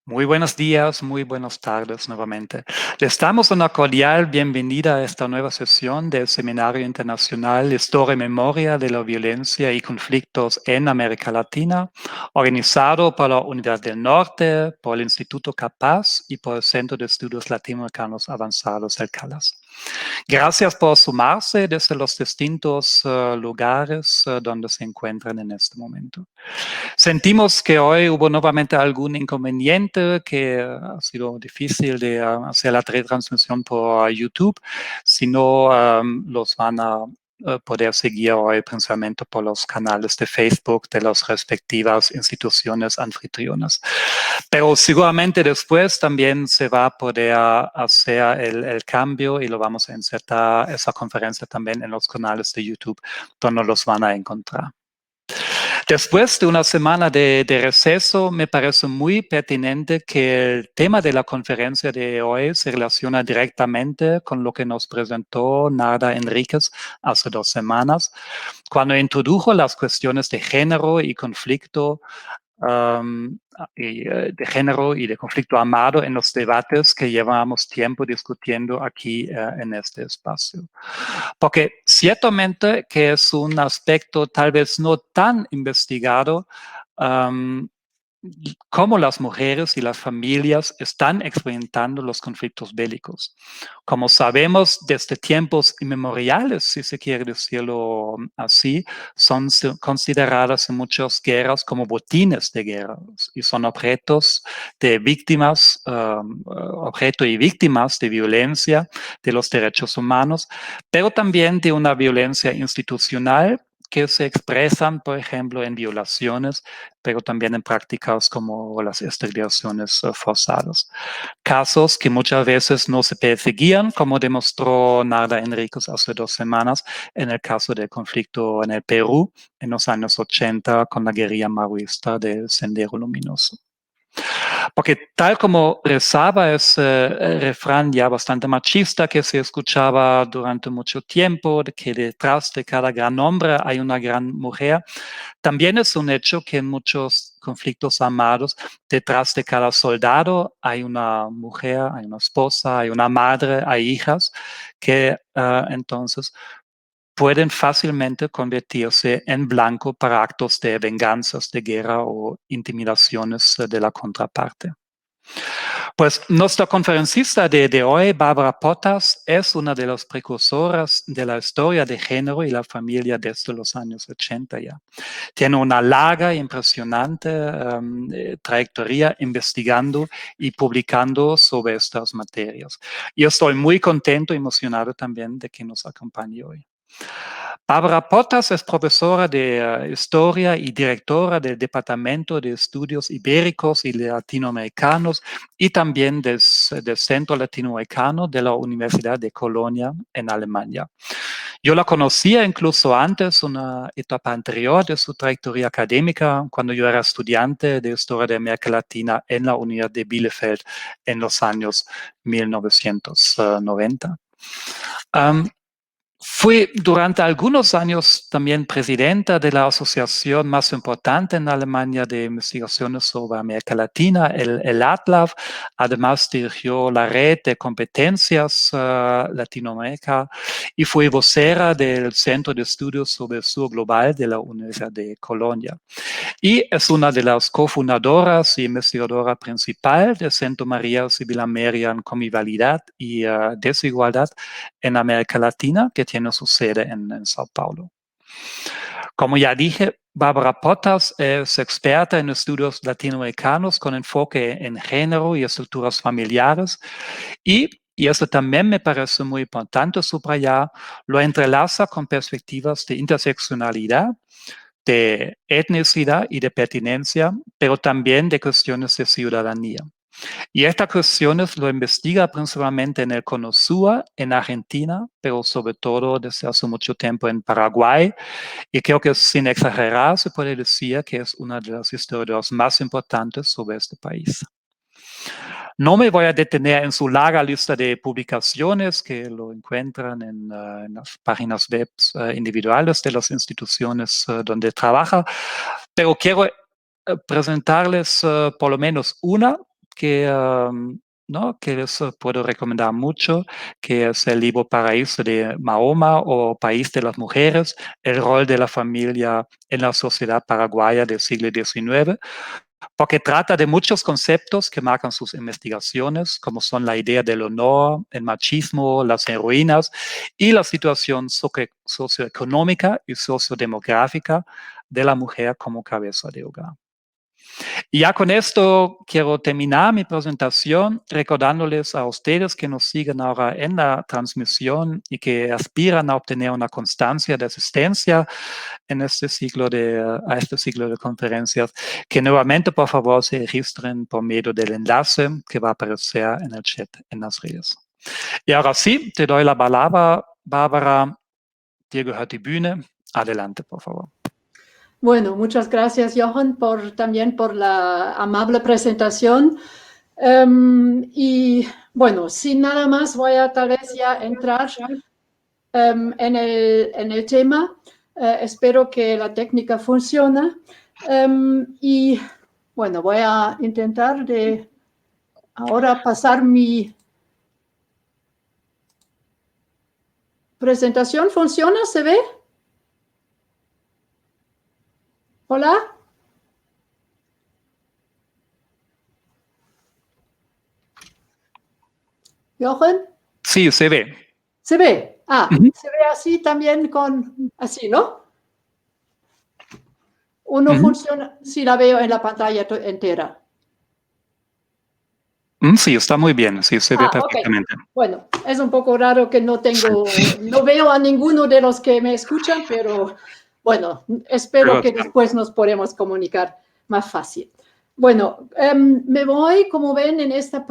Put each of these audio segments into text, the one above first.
Muy buenos días, muy buenas tardes nuevamente. Les damos una cordial bienvenida a esta nueva sesión del Seminario Internacional Historia y Memoria de la Violencia y Conflictos en América Latina, organizado por la Unidad del Norte, por el Instituto Capaz y por el Centro de Estudios Latinoamericanos Avanzados del CALAS. Gracias por sumarse desde los distintos lugares donde se encuentran en este momento. Sentimos que hoy hubo nuevamente algún inconveniente, que ha sido difícil de hacer la retransmisión por YouTube, si no los van a poder seguir hoy principalmente por los canales de Facebook de las respectivas instituciones anfitrionas. Pero seguramente después también se va a poder hacer el cambio y lo vamos a insertar esa conferencia también en los canales de YouTube donde los van a encontrar. Después de una semana de receso, me parece muy pertinente que el tema de la conferencia de hoy se relaciona directamente con lo que nos presentó Narda Enríquez hace 2 semanas, cuando introdujo las cuestiones de género y conflicto de género y de conflicto armado en los debates que llevamos tiempo discutiendo aquí en este espacio. Porque ciertamente que es un aspecto tal vez no tan investigado, um, cómo las mujeres y las familias están experimentando los conflictos bélicos. Como sabemos, desde tiempos inmemoriales, si se quiere decirlo así, son consideradas en muchas guerras como botines de guerra y son objetos de víctimas, objeto y víctimas de violencia de los derechos humanos, pero también de una violencia institucional que se expresan, por ejemplo, en violaciones, pero también en prácticas como las esterilizaciones forzadas. Casos que muchas veces no se perseguían, como demostró Narda Enríquez hace 2 semanas, en el caso del conflicto en el Perú, en los años 80, con la guerrilla maoísta del Sendero Luminoso. Porque tal como rezaba ese refrán ya bastante machista que se escuchaba durante mucho tiempo, de que detrás de cada gran hombre hay una gran mujer, también es un hecho que en muchos conflictos armados, detrás de cada soldado hay una mujer, hay una esposa, hay una madre, hay hijas, que entonces pueden fácilmente convertirse en blanco para actos de venganzas, de guerra o intimidaciones de la contraparte. Pues nuestra conferencista de hoy, Bárbara Potas, es una de las precursoras de la historia de género y la familia desde los años 80 ya. Tiene una larga e impresionante trayectoria investigando y publicando sobre estas materias. Yo estoy muy contento y emocionado también de que nos acompañe hoy. Bárbara Potas es profesora de Historia y directora del Departamento de Estudios Ibéricos y Latinoamericanos y también del Centro Latinoamericano de la Universidad de Colonia en Alemania. Yo la conocía incluso antes, una etapa anterior de su trayectoria académica, cuando yo era estudiante de Historia de América Latina en la Universidad de Bielefeld en los años 1990. Fui durante algunos años también presidenta de la asociación más importante en Alemania de investigaciones sobre América Latina, el ATLAF. Además dirigió la red de competencias Latinoamérica y fui vocera del Centro de Estudios sobre el Sur Global de la Universidad de Colonia. Y es una de las cofundadoras y investigadora principal del Centro María Sibylla Merian Convivialidad y Desigualdad en América Latina, que tiene su sede en Sao Paulo. Como ya dije, Bárbara Potas es experta en estudios latinoamericanos con enfoque en género y estructuras familiares y eso también me parece muy importante subrayar, lo entrelaza con perspectivas de interseccionalidad, de etnicidad y de pertinencia, pero también de cuestiones de ciudadanía. Y estas cuestiones lo investiga principalmente en el Cono Sur, en Argentina, pero sobre todo desde hace mucho tiempo en Paraguay. Y creo que sin exagerar se puede decir que es una de las historiadoras más importantes sobre este país. No me voy a detener en su larga lista de publicaciones que lo encuentran en las páginas web individuales de las instituciones donde trabaja, pero quiero presentarles por lo menos una ¿no? Que les puedo recomendar mucho, que es el libro Paraíso de Mahoma o País de las Mujeres, el rol de la familia en la sociedad paraguaya del siglo XIX, porque trata de muchos conceptos que marcan sus investigaciones, como son la idea del honor, el machismo, las heroínas y la situación socioeconómica y sociodemográfica de la mujer como cabeza de hogar. Y ya con esto quiero terminar mi presentación recordándoles a ustedes que nos siguen ahora en la transmisión y que aspiran a obtener una constancia de asistencia en este ciclo a este ciclo de conferencias, que nuevamente por favor se registren por medio del enlace que va a aparecer en el chat en las redes. Y ahora sí, te doy la palabra, Bárbara, dir gehört die Bühne. Adelante, por favor. Bueno, muchas gracias, Jochen, también por la amable presentación. Y bueno, sin nada más, voy a tal vez ya entrar en el tema. Espero que la técnica funcione. Y bueno, voy a intentar de ahora pasar mi presentación. ¿Funciona? ¿Se ve? ¿Hola? ¿Jochen? Sí, se ve. ¿Se ve? Se ve así también así, ¿no? ¿O no funciona si la veo en la pantalla entera? Sí, está muy bien, sí, se ve perfectamente. Okay. Bueno, es un poco raro que no veo a ninguno de los que me escuchan, pero bueno, espero que después nos podamos comunicar más fácil. Bueno, me voy, como ven, en esta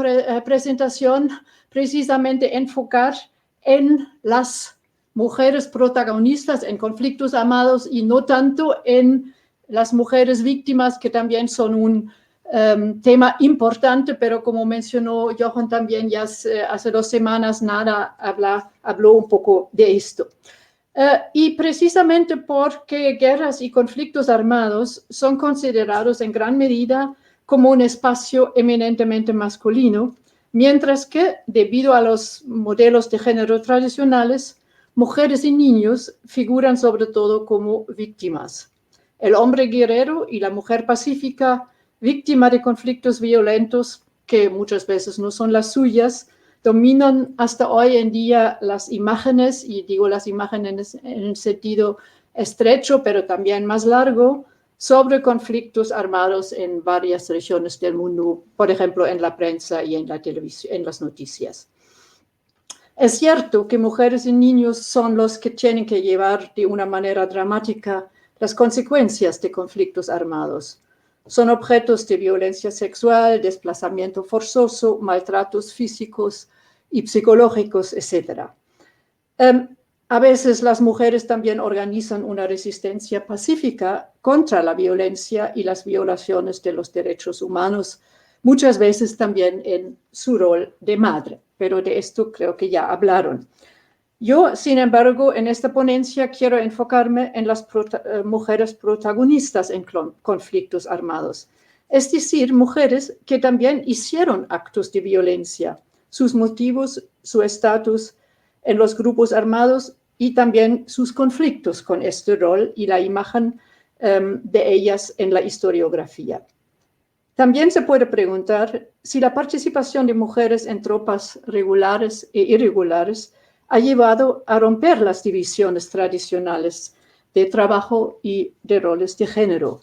presentación precisamente enfocar en las mujeres protagonistas en conflictos armados y no tanto en las mujeres víctimas, que también son un tema importante, pero como mencionó Jochen también, ya hace 2 semanas Nada habló un poco de esto. Y precisamente porque guerras y conflictos armados son considerados en gran medida como un espacio eminentemente masculino, mientras que, debido a los modelos de género tradicionales, mujeres y niños figuran sobre todo como víctimas. El hombre guerrero y la mujer pacífica, víctima de conflictos violentos que muchas veces no son las suyas, dominan hasta hoy en día las imágenes, y digo las imágenes en el sentido estrecho, pero también más largo, sobre conflictos armados en varias regiones del mundo, por ejemplo, en la prensa y en la televisión, en las noticias. Es cierto que mujeres y niños son los que tienen que llevar de una manera dramática las consecuencias de conflictos armados. Son objetos de violencia sexual, desplazamiento forzoso, maltratos físicos y psicológicos, etc. A veces las mujeres también organizan una resistencia pacífica contra la violencia y las violaciones de los derechos humanos, muchas veces también en su rol de madre, pero de esto creo que ya hablaron. Yo, sin embargo, en esta ponencia quiero enfocarme en las mujeres protagonistas en conflictos armados, es decir, mujeres que también hicieron actos de violencia, sus motivos, su estatus en los grupos armados y también sus conflictos con este rol y la imagen de ellas en la historiografía. También se puede preguntar si la participación de mujeres en tropas regulares e irregulares ha llevado a romper las divisiones tradicionales de trabajo y de roles de género.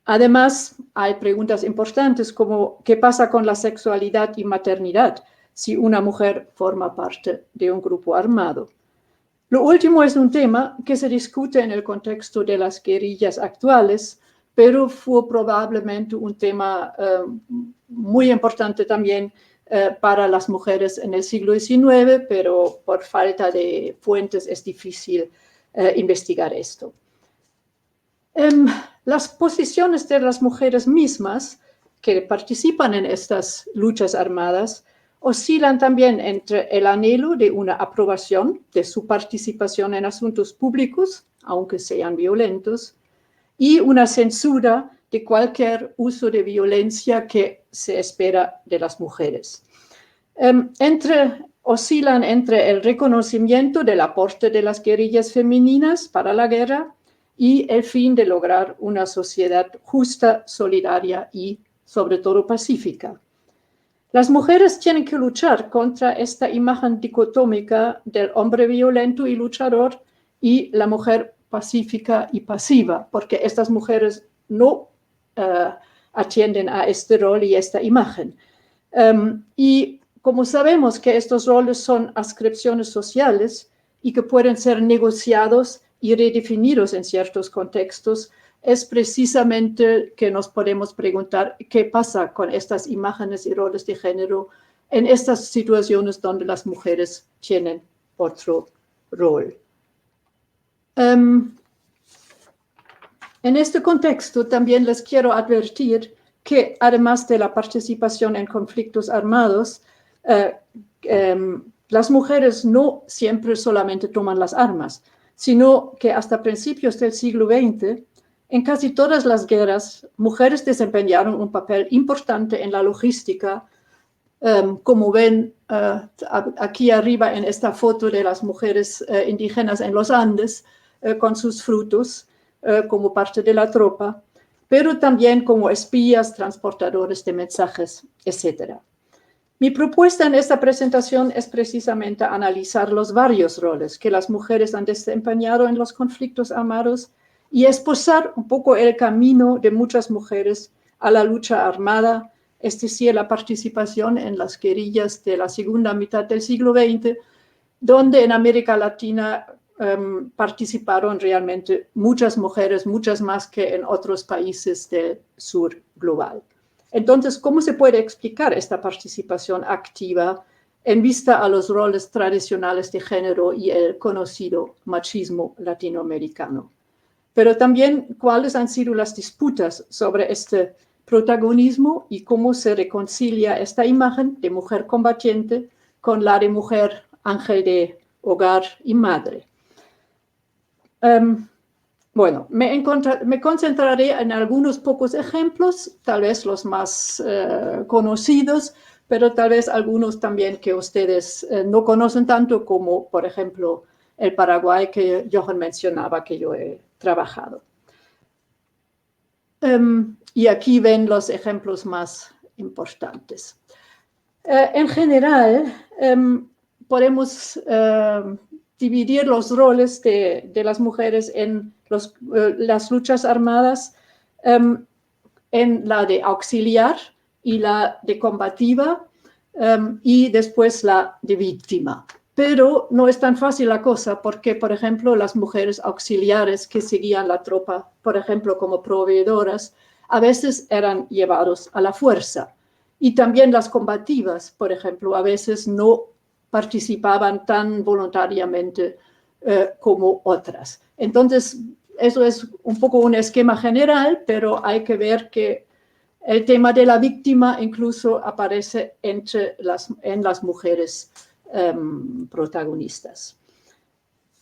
Además, hay preguntas importantes como ¿qué pasa con la sexualidad y maternidad si una mujer forma parte de un grupo armado? Lo último es un tema que se discute en el contexto de las guerrillas actuales, pero fue probablemente un tema muy importante también para las mujeres en el siglo XIX, pero por falta de fuentes es difícil investigar esto. Las posiciones de las mujeres mismas que participan en estas luchas armadas oscilan también entre el anhelo de una aprobación de su participación en asuntos públicos, aunque sean violentos, y una censura de cualquier uso de violencia que se espera de las mujeres. Oscilan entre el reconocimiento del aporte de las guerrillas femeninas para la guerra y el fin de lograr una sociedad justa, solidaria y, sobre todo, pacífica. Las mujeres tienen que luchar contra esta imagen dicotómica del hombre violento y luchador y la mujer pacífica y pasiva, porque estas mujeres no atienden a este rol y esta imagen. Y como sabemos que estos roles son adscripciones sociales y que pueden ser negociados y redefinidos en ciertos contextos, es precisamente que nos podemos preguntar qué pasa con estas imágenes y roles de género en estas situaciones donde las mujeres tienen otro rol. En este contexto también les quiero advertir que además de la participación en conflictos armados, las mujeres no siempre solamente toman las armas, sino que hasta principios del siglo XX, en casi todas las guerras, mujeres desempeñaron un papel importante en la logística, como ven aquí arriba en esta foto de las mujeres indígenas en los Andes, con sus frutos como parte de la tropa, pero también como espías, transportadores de mensajes, etc. Mi propuesta en esta presentación es precisamente analizar los varios roles que las mujeres han desempeñado en los conflictos armados y esbozar un poco el camino de muchas mujeres a la lucha armada, es decir, la participación en las guerrillas de la segunda mitad del siglo XX, donde en América Latina participaron realmente muchas mujeres, muchas más que en otros países del sur global. Entonces, ¿cómo se puede explicar esta participación activa en vista a los roles tradicionales de género y el conocido machismo latinoamericano? Pero también, ¿cuáles han sido las disputas sobre este protagonismo y cómo se reconcilia esta imagen de mujer combatiente con la de mujer ángel de hogar y madre? Bueno, me concentraré en algunos pocos ejemplos, tal vez los más conocidos, pero tal vez algunos también que ustedes no conocen tanto, como por ejemplo el Paraguay que Johan mencionaba que yo he trabajado. Y aquí ven los ejemplos más importantes. En general, podemos dividir los roles de las mujeres en las luchas armadas en la de auxiliar y la de combativa y después la de víctima. Pero no es tan fácil la cosa porque, por ejemplo, las mujeres auxiliares que seguían la tropa, por ejemplo, como proveedoras, a veces eran llevados a la fuerza. Y también las combativas, por ejemplo, a veces no participaban tan voluntariamente como otras. Entonces, eso es un poco un esquema general, pero hay que ver que el tema de la víctima incluso aparece en las mujeres protagonistas.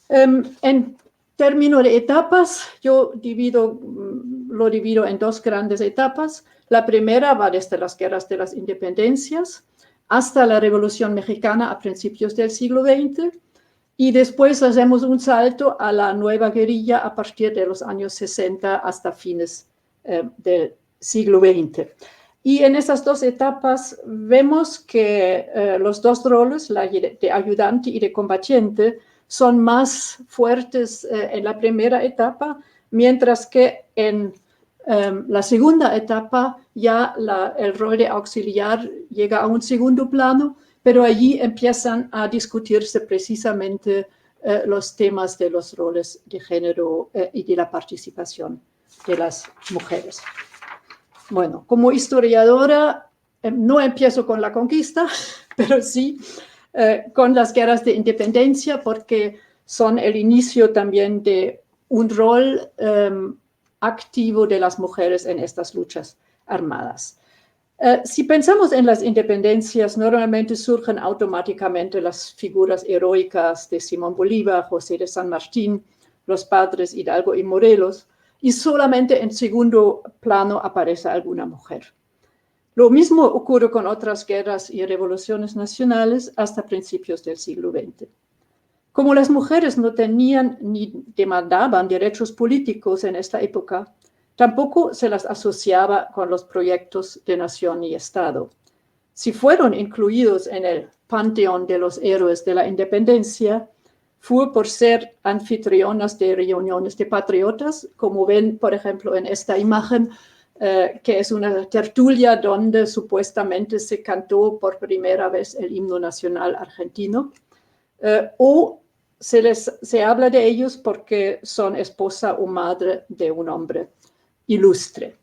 En términos de etapas, yo lo divido en dos grandes etapas. La primera va desde las guerras de las independencias hasta la Revolución Mexicana a principios del siglo XX, y después hacemos un salto a la nueva guerrilla a partir de los años 60 hasta fines del siglo XX. Y en esas dos etapas vemos que los dos roles, la de ayudante y de combatiente, son más fuertes en la primera etapa, mientras que en la segunda etapa ya el rol de auxiliar llega a un segundo plano, pero allí empiezan a discutirse precisamente los temas de los roles de género y de la participación de las mujeres. Bueno, como historiadora, no empiezo con la conquista, pero sí con las guerras de independencia, porque son el inicio también de un rol activo de las mujeres en estas luchas armadas. Si pensamos en las independencias, normalmente surgen automáticamente las figuras heroicas de Simón Bolívar, José de San Martín, los padres Hidalgo y Morelos, y solamente en segundo plano aparece alguna mujer. Lo mismo ocurre con otras guerras y revoluciones nacionales hasta principios del siglo XX. Como las mujeres no tenían ni demandaban derechos políticos en esta época, tampoco se las asociaba con los proyectos de nación y Estado. Si fueron incluidos en el panteón de los héroes de la independencia, fue por ser anfitrionas de reuniones de patriotas, como ven, por ejemplo, en esta imagen, que es una tertulia donde supuestamente se cantó por primera vez el himno nacional argentino, o se habla de ellos porque son esposa o madre de un hombre ilustre.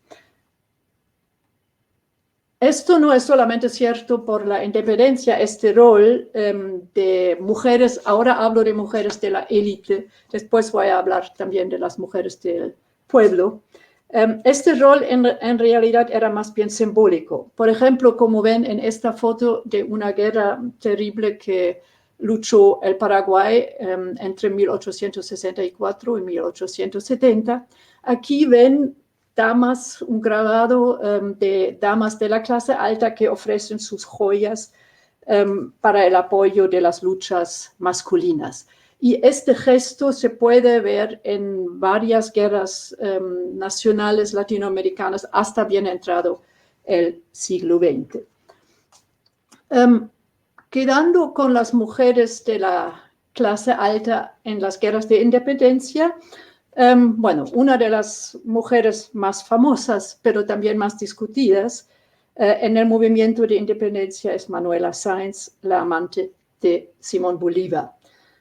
Esto no es solamente cierto por la independencia, este rol de mujeres, ahora hablo de mujeres de la élite, después voy a hablar también de las mujeres del pueblo. Este rol en realidad era más bien simbólico. Por ejemplo, como ven en esta foto de una guerra terrible que luchó el Paraguay entre 1864 y 1870, aquí ven damas, un grabado de damas de la clase alta que ofrecen sus joyas para el apoyo de las luchas masculinas. Y este gesto se puede ver en varias guerras nacionales latinoamericanas hasta bien entrado el siglo XX. Quedando con las mujeres de la clase alta en las guerras de independencia, bueno, una de las mujeres más famosas, pero también más discutidas en el movimiento de independencia es Manuela Sáenz, la amante de Simón Bolívar.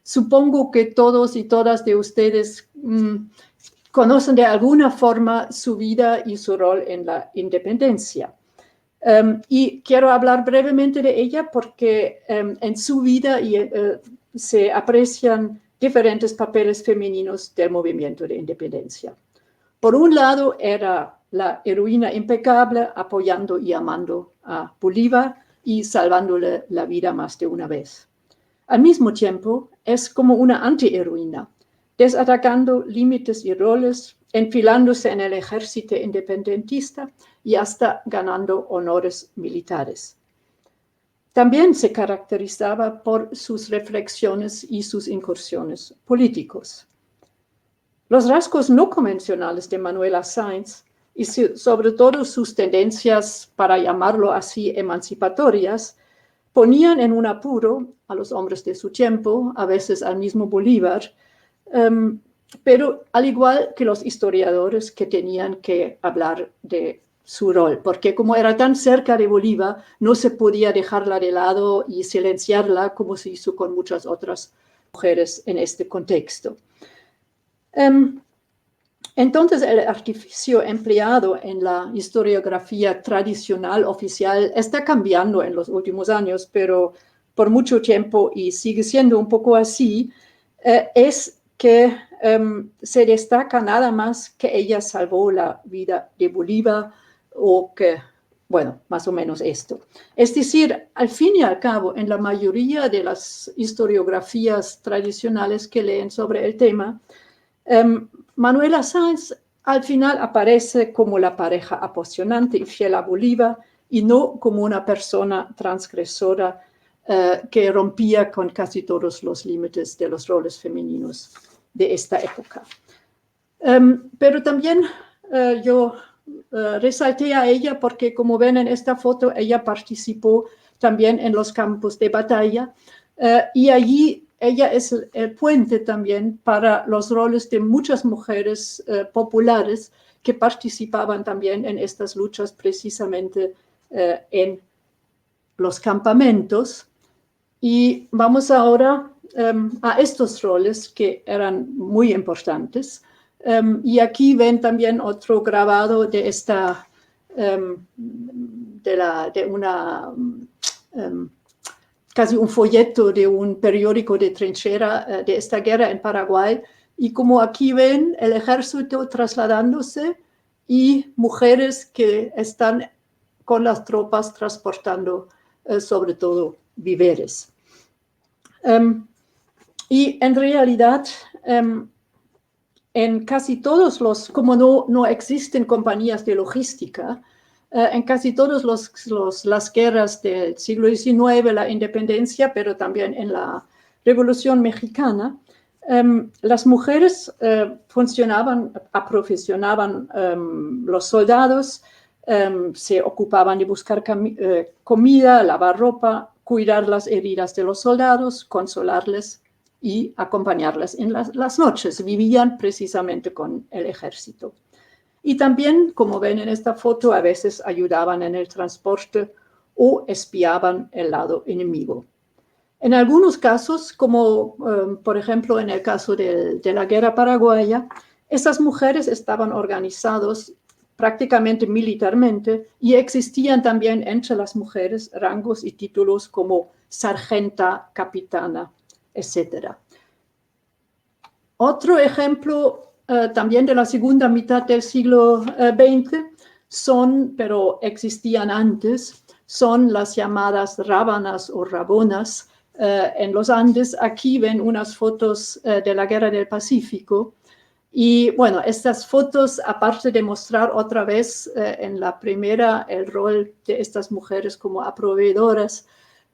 Supongo que todos y todas de ustedes conocen de alguna forma su vida y su rol en la independencia. Y quiero hablar brevemente de ella porque en su vida se aprecian diferentes papeles femeninos del movimiento de independencia. Por un lado, era la heroína impecable, apoyando y amando a Bolívar y salvándole la vida más de una vez. Al mismo tiempo, es como una antiheroína, desatacando límites y roles, enfilándose en el ejército independentista y hasta ganando honores militares. También se caracterizaba por sus reflexiones y sus incursiones políticos. Los rasgos no convencionales de Manuela Sáenz y sobre todo sus tendencias, para llamarlo así, emancipatorias, ponían en un apuro a los hombres de su tiempo, a veces al mismo Bolívar, pero al igual que los historiadores que tenían que hablar de su rol, porque como era tan cerca de Bolívar, no se podía dejarla de lado y silenciarla como se hizo con muchas otras mujeres en este contexto. Entonces, el artificio empleado en la historiografía tradicional oficial está cambiando en los últimos años, pero por mucho tiempo, y sigue siendo un poco así, es que se destaca nada más que ella salvó la vida de Bolívar o que, bueno, más o menos esto. Es decir, al fin y al cabo, en la mayoría de las historiografías tradicionales que leen sobre el tema, Manuela Sáenz al final aparece como la pareja apasionante y fiel a Bolívar y no como una persona transgresora que rompía con casi todos los límites de los roles femeninos de esta época. Pero también yo resalté a ella porque, como ven en esta foto, ella participó también en los campos de batalla y allí ella es el puente también para los roles de muchas mujeres populares que participaban también en estas luchas precisamente en los campamentos. Y vamos ahora a estos roles que eran muy importantes. Y aquí ven también otro grabado de esta, casi un folleto de un periódico de trinchera de esta guerra en Paraguay. Y como aquí ven, el ejército trasladándose y mujeres que están con las tropas transportando sobre todo víveres. Y en realidad en casi todos los, como no existen compañías de logística, en casi todas las guerras del siglo XIX, la independencia, pero también en la Revolución Mexicana, las mujeres aprovisionaban los soldados, se ocupaban de buscar comida, lavar ropa, cuidar las heridas de los soldados, consolarles y acompañarles en las noches. Vivían precisamente con el ejército. Y también, como ven en esta foto, a veces ayudaban en el transporte o espiaban el lado enemigo. En algunos casos, como por ejemplo en el caso de la guerra paraguaya, esas mujeres estaban organizadas prácticamente militarmente y existían también entre las mujeres rangos y títulos como sargenta, capitana, etc. Otro ejemplo también de la segunda mitad del siglo XX pero existían antes, son las llamadas rábanas o rabonas en los Andes. Aquí ven unas fotos de la Guerra del Pacífico. Y bueno, estas fotos, aparte de mostrar otra vez en la primera el rol de estas mujeres como proveedoras,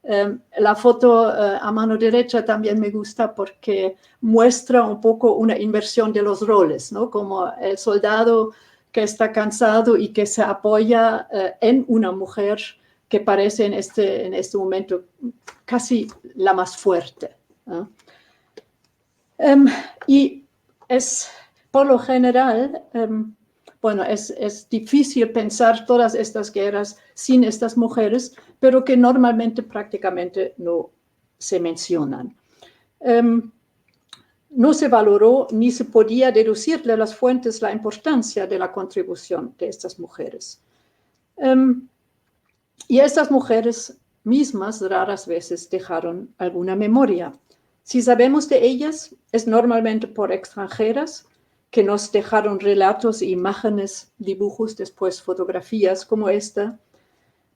la foto a mano derecha también me gusta porque muestra un poco una inversión de los roles, ¿no? Como el soldado que está cansado y que se apoya en una mujer que parece en este momento casi la más fuerte, ¿no? Y es, por lo general, bueno, es difícil pensar todas estas guerras sin estas mujeres, pero que normalmente prácticamente no se mencionan. No se valoró ni se podía deducir de las fuentes la importancia de la contribución de estas mujeres. Y estas mujeres mismas raras veces dejaron alguna memoria. Si sabemos de ellas, es normalmente por extranjeras que nos dejaron relatos, imágenes, dibujos, después fotografías como esta.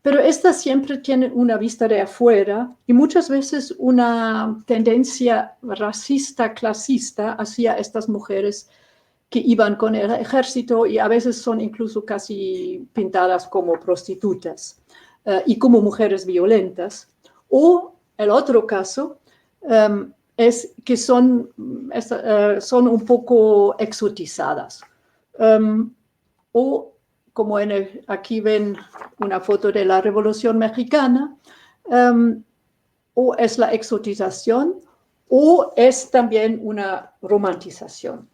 Pero estas siempre tienen una vista de afuera y muchas veces una tendencia racista, clasista hacia estas mujeres que iban con el ejército y a veces son incluso casi pintadas como prostitutas y como mujeres violentas. O el otro caso es que son un poco exotizadas. O como aquí ven una foto de la Revolución Mexicana, o es la exotización o es también una romantización.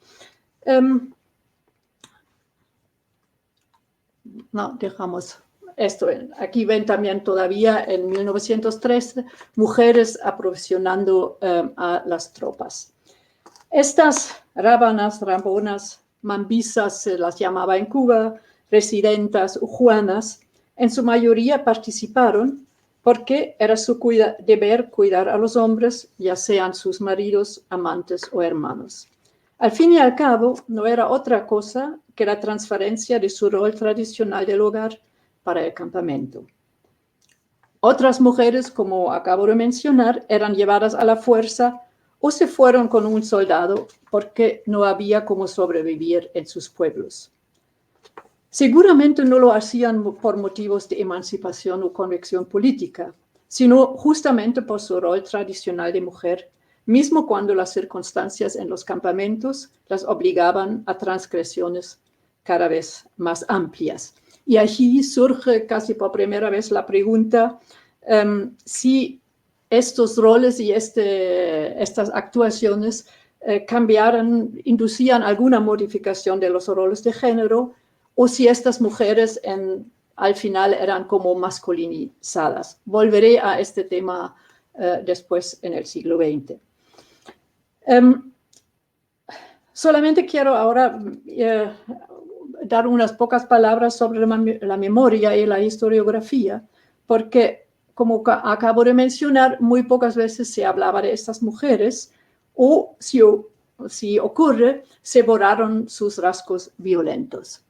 No, dejamos esto. Aquí ven también todavía en 1913 mujeres aprovisionando a las tropas. Estas rábanas, rabonas, mambisas se las llamaba en Cuba, residentas o juanas, en su mayoría participaron porque era su deber cuidar a los hombres, ya sean sus maridos, amantes o hermanos. Al fin y al cabo, no era otra cosa que la transferencia de su rol tradicional del hogar para el campamento. Otras mujeres, como acabo de mencionar, eran llevadas a la fuerza o se fueron con un soldado porque no había cómo sobrevivir en sus pueblos. Seguramente no lo hacían por motivos de emancipación o convicción política, sino justamente por su rol tradicional de mujer, mismo cuando las circunstancias en los campamentos las obligaban a transgresiones cada vez más amplias. Y allí surge casi por primera vez la pregunta si estos roles y estas actuaciones inducían alguna modificación de los roles de género, o si estas mujeres al final eran como masculinizadas. Volveré a este tema después en el siglo XX. Solamente quiero ahora dar unas pocas palabras sobre la memoria y la historiografía, porque, como acabo de mencionar, muy pocas veces se hablaba de estas mujeres, o si ocurre, se borraron sus rasgos violentos.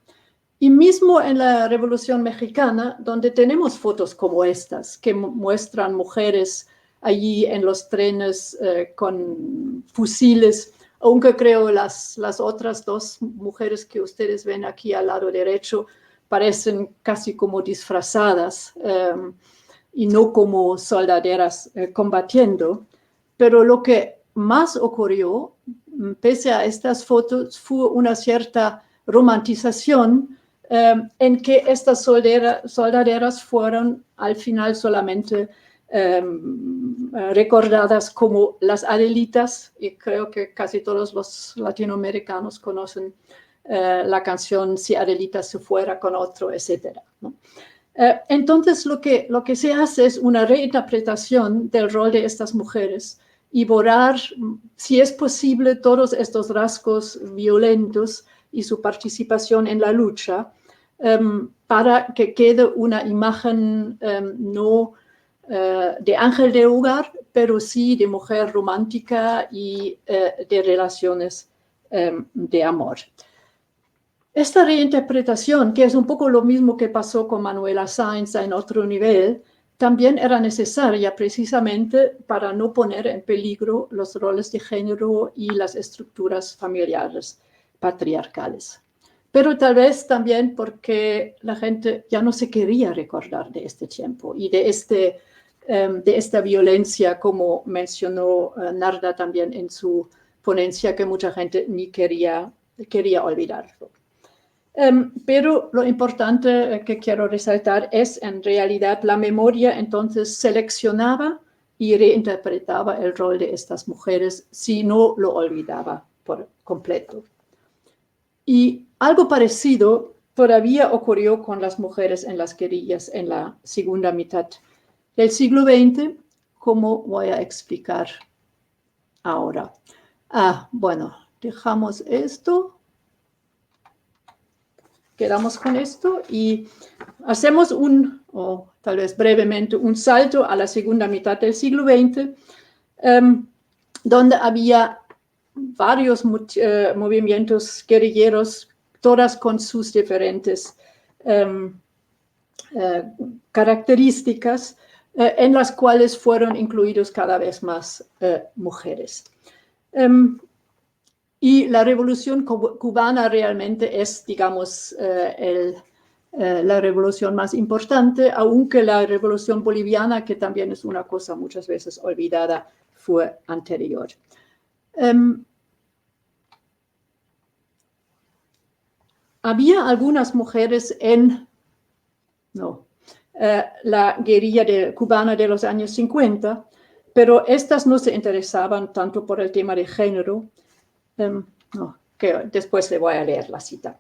Y mismo en la Revolución Mexicana, donde tenemos fotos como estas, que muestran mujeres allí en los trenes con fusiles aunque creo las otras dos mujeres que ustedes ven aquí al lado derecho parecen casi como disfrazadas y no como soldaderas combatiendo. Pero lo que más ocurrió, pese a estas fotos, fue una cierta romantización en que estas soldaderas fueron al final solamente recordadas como las Adelitas, y creo que casi todos los latinoamericanos conocen la canción Si Adelita se fuera con otro, etc., ¿no? Entonces lo que se hace es una reinterpretación del rol de estas mujeres y borrar, si es posible, todos estos rasgos violentos y su participación en la lucha para que quede una imagen no de ángel de hogar, pero sí de mujer romántica y de relaciones de amor. Esta reinterpretación, que es un poco lo mismo que pasó con Manuela Sáenz en otro nivel, también era necesaria precisamente para no poner en peligro los roles de género y las estructuras familiares patriarcales. Pero tal vez también porque la gente ya no se quería recordar de este tiempo y de esta violencia, como mencionó Narda también en su ponencia, que mucha gente ni quería olvidarlo. Pero lo importante que quiero resaltar es en realidad la memoria, entonces seleccionaba y reinterpretaba el rol de estas mujeres si no lo olvidaba por completo. Y algo parecido todavía ocurrió con las mujeres en las guerrillas en la segunda mitad del siglo XX, como voy a explicar ahora. Bueno, dejamos esto. Quedamos con esto y hacemos tal vez brevemente, un salto a la segunda mitad del siglo XX, donde había varios movimientos guerrilleros, todas con sus diferentes características, en las cuales fueron incluidos cada vez más mujeres. Y la revolución cubana realmente es, digamos, la revolución más importante, aunque la revolución boliviana, que también es una cosa muchas veces olvidada, fue anterior. Había algunas mujeres en la guerrilla cubana de los años 50, pero estas no se interesaban tanto por el tema de género, que después le voy a leer la cita,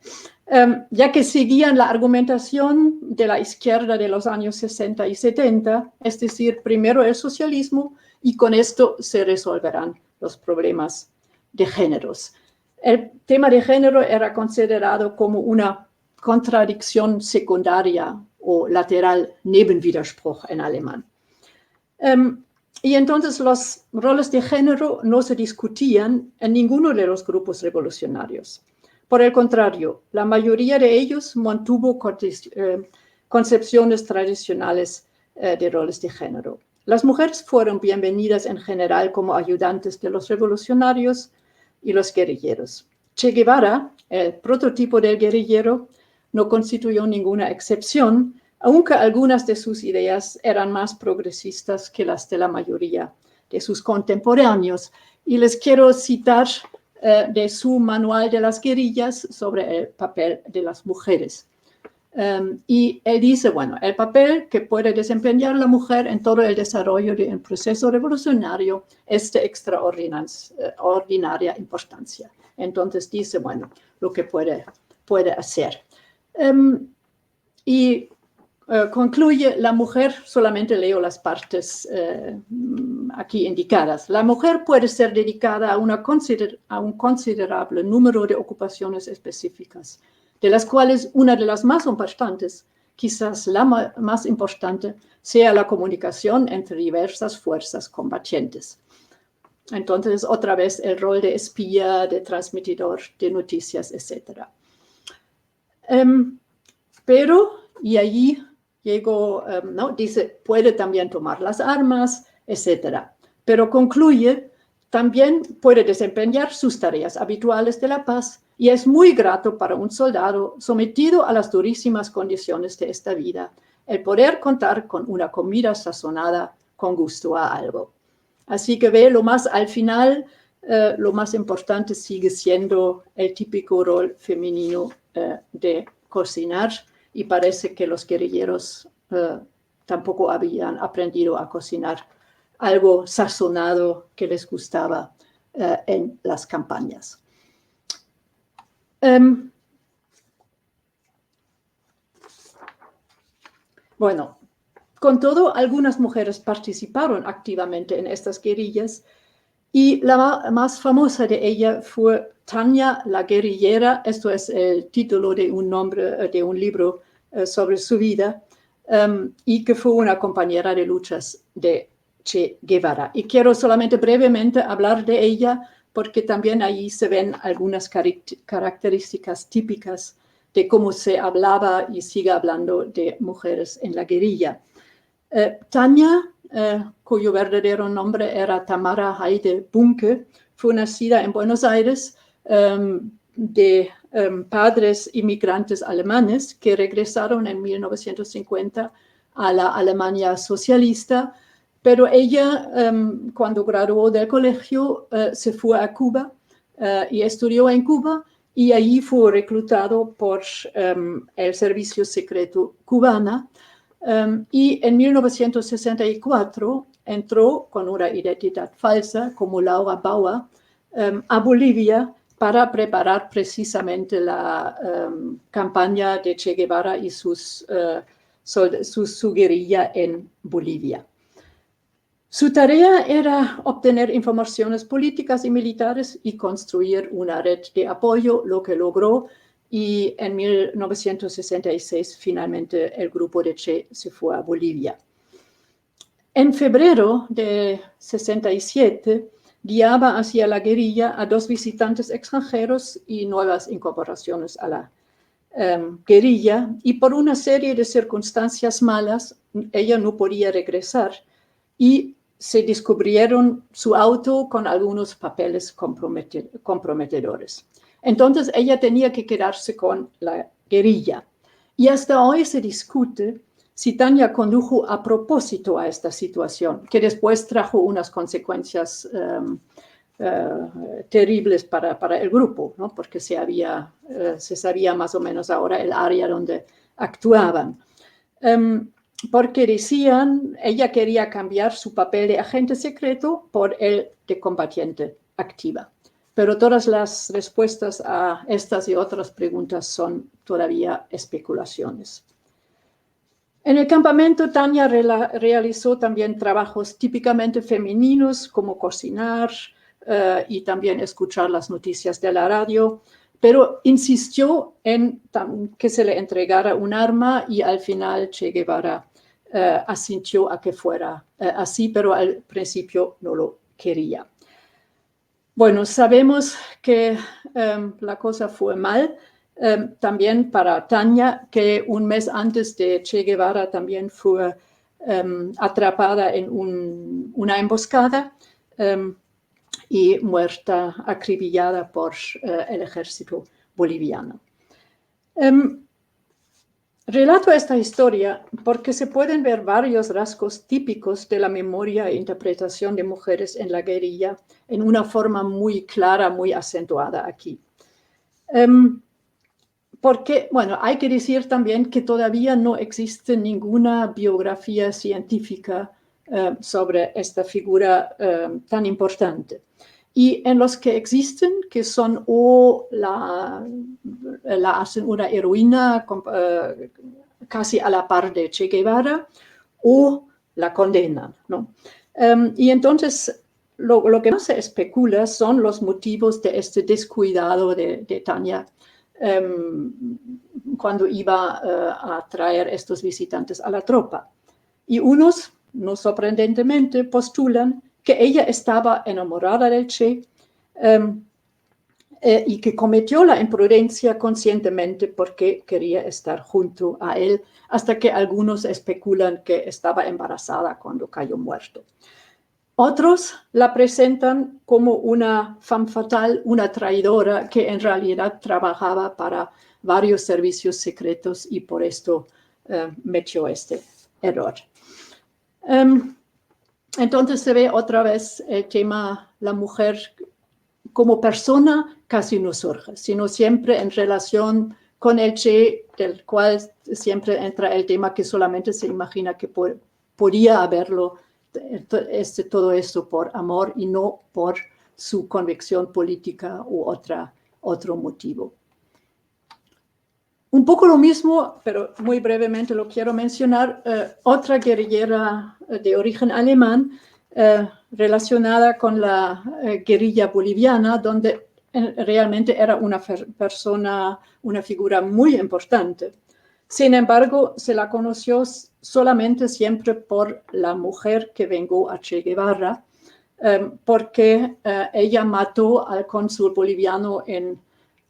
ya que seguían la argumentación de la izquierda de los años 60 y 70, es decir, primero el socialismo y con esto se resolverán los problemas de géneros. El tema de género era considerado como una contradicción secundaria o lateral, Nebenwiderspruch en alemán. Y entonces los roles de género no se discutían en ninguno de los grupos revolucionarios. Por el contrario, la mayoría de ellos mantuvo concepciones tradicionales de roles de género. Las mujeres fueron bienvenidas en general como ayudantes de los revolucionarios y los guerrilleros. Che Guevara, el prototipo del guerrillero, no constituyó ninguna excepción, aunque algunas de sus ideas eran más progresistas que las de la mayoría de sus contemporáneos. Y les quiero citar de su manual de las guerrillas sobre el papel de las mujeres. Y él dice, bueno, el papel que puede desempeñar la mujer en todo el desarrollo del proceso revolucionario es de extraordinaria importancia. Entonces dice, bueno, lo que puede hacer. Concluye, la mujer, solamente leo las partes aquí indicadas, la mujer puede ser dedicada a un considerable número de ocupaciones específicas, de las cuales una de las más importantes, quizás la más importante, sea la comunicación entre diversas fuerzas combatientes. Entonces, otra vez el rol de espía, de transmitidor de noticias, etc. Pero, y allí llegó, dice, puede también tomar las armas, etc. Pero concluye también puede desempeñar sus tareas habituales de la paz y es muy grato para un soldado sometido a las durísimas condiciones de esta vida el poder contar con una comida sazonada con gusto a algo. Así que ve, lo más al final, lo más importante sigue siendo el típico rol femenino de cocinar y parece que los guerrilleros tampoco habían aprendido a cocinar algo sazonado que les gustaba en las campañas. Bueno, con todo, algunas mujeres participaron activamente en estas guerrillas y la más famosa de ellas fue Tania la guerrillera. Esto es el título de un libro sobre su vida, y que fue una compañera de luchas de Che Guevara. Y quiero solamente brevemente hablar de ella porque también ahí se ven algunas características típicas de cómo se hablaba y sigue hablando de mujeres en la guerrilla. Tania, cuyo verdadero nombre era Tamara Heide Bunke, fue nacida en Buenos Aires de padres inmigrantes alemanes que regresaron en 1950 a la Alemania socialista, pero ella, cuando graduó del colegio, se fue a Cuba y estudió en Cuba y allí fue reclutado por el servicio secreto cubano. Y en 1964 entró con una identidad falsa como Laura Bauer a Bolivia para preparar precisamente la campaña de Che Guevara y su guerrilla en Bolivia. Su tarea era obtener informaciones políticas y militares y construir una red de apoyo, lo que logró. Y en 1966 finalmente el grupo de Che se fue a Bolivia. En febrero de 67 guiaba hacia la guerrilla a 2 visitantes extranjeros y nuevas incorporaciones a la guerrilla, y por una serie de circunstancias malas ella no podía regresar y se descubrieron su auto con algunos papeles comprometedores. Entonces ella tenía que quedarse con la guerrilla. Y hasta hoy se discute si Tania condujo a propósito a esta situación, que después trajo unas consecuencias terribles para el grupo, ¿no? Porque se sabía más o menos ahora el área donde actuaban. Porque decían, ella quería cambiar su papel de agente secreto por el de combatiente activa. Pero todas las respuestas a estas y otras preguntas son todavía especulaciones. En el campamento, Tania realizó también trabajos típicamente femeninos, como cocinar y también escuchar las noticias de la radio, pero insistió en que se le entregara un arma y al final Che Guevara asintió a que fuera así, pero al principio no lo quería. Bueno, sabemos que la cosa fue mal también para Tania, que un mes antes de Che Guevara también fue atrapada en una emboscada y muerta, acribillada por el ejército boliviano. Relato esta historia porque se pueden ver varios rasgos típicos de la memoria e interpretación de mujeres en la guerrilla en una forma muy clara, muy acentuada aquí. Porque, bueno, hay que decir también que todavía no existe ninguna biografía científica sobre esta figura tan importante. Y en los que existen, que son o la hacen una heroína casi a la par de Che Guevara, o la condenan, ¿no? Y entonces lo que más se especula son los motivos de este descuidado de Tania cuando iba a traer estos visitantes a la tropa. Y unos, no sorprendentemente, postulan que ella estaba enamorada del Che y que cometió la imprudencia conscientemente porque quería estar junto a él, hasta que algunos especulan que estaba embarazada cuando cayó muerto. Otros la presentan como una femme fatale, una traidora que en realidad trabajaba para varios servicios secretos y por esto metió este error. Entonces se ve otra vez el tema, la mujer como persona casi no surge, sino siempre en relación con el Che, del cual siempre entra el tema que solamente se imagina que podía haberlo todo esto por amor y no por su convicción política u otro motivo. Un poco lo mismo, pero muy brevemente lo quiero mencionar, otra guerrillera de origen alemán relacionada con la guerrilla boliviana, donde realmente era una persona, una figura muy importante. Sin embargo, se la conoció solamente siempre por la mujer que vengó a Che Guevara, porque ella mató al cónsul boliviano en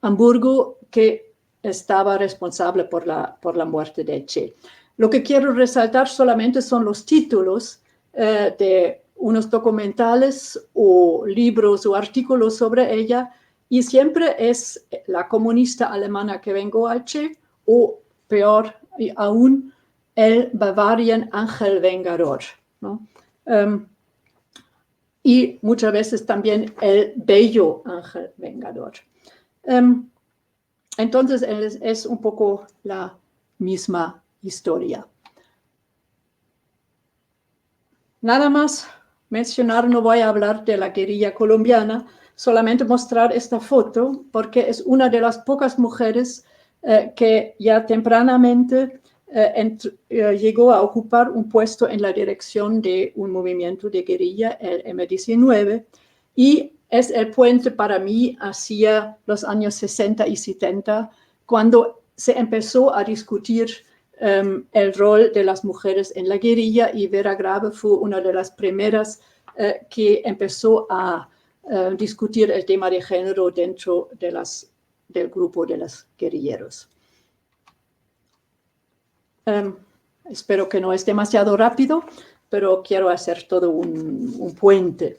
Hamburgo, que estaba responsable por la muerte de Che. Lo que quiero resaltar solamente son los títulos de unos documentales o libros o artículos sobre ella, y siempre es la comunista alemana que vengó a Che, o peor aún, el Bavarian Ángel Vengador, ¿no? Y muchas veces también el bello Ángel Vengador. Entonces es un poco la misma historia. Nada más mencionar, no voy a hablar de la guerrilla colombiana, solamente mostrar esta foto porque es una de las pocas mujeres que ya tempranamente llegó a ocupar un puesto en la dirección de un movimiento de guerrilla, el M-19, y es el puente para mí hacia los años 60 y 70, cuando se empezó a discutir el rol de las mujeres en la guerrilla, y Vera Grave fue una de las primeras que empezó a discutir el tema de género dentro del grupo de los guerrilleros. Espero que no es demasiado rápido, pero quiero hacer todo un puente.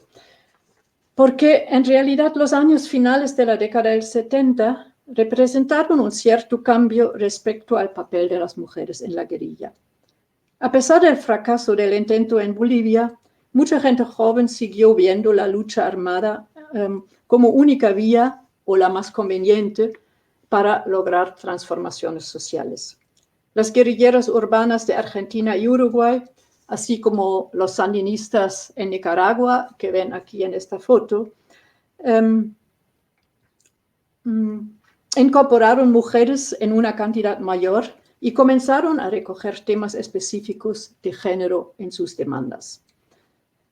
Porque en realidad los años finales de la década del 70 representaron un cierto cambio respecto al papel de las mujeres en la guerrilla. A pesar del fracaso del intento en Bolivia, mucha gente joven siguió viendo la lucha armada como única vía o la más conveniente para lograr transformaciones sociales. Las guerrilleras urbanas de Argentina y Uruguay, así como los sandinistas en Nicaragua, que ven aquí en esta foto, incorporaron mujeres en una cantidad mayor y comenzaron a recoger temas específicos de género en sus demandas.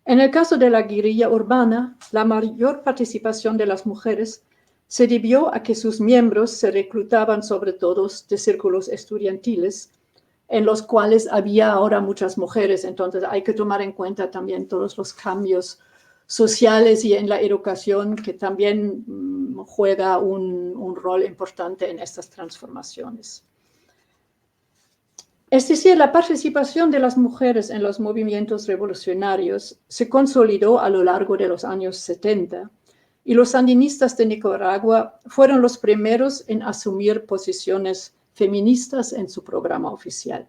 En el caso de la guerrilla urbana, la mayor participación de las mujeres se debió a que sus miembros se reclutaban sobre todo de círculos estudiantiles, en los cuales había ahora muchas mujeres. Entonces hay que tomar en cuenta también todos los cambios sociales y en la educación, que también juega un rol importante en estas transformaciones. Es decir, la participación de las mujeres en los movimientos revolucionarios se consolidó a lo largo de los años 70, y los sandinistas de Nicaragua fueron los primeros en asumir posiciones feministas en su programa oficial.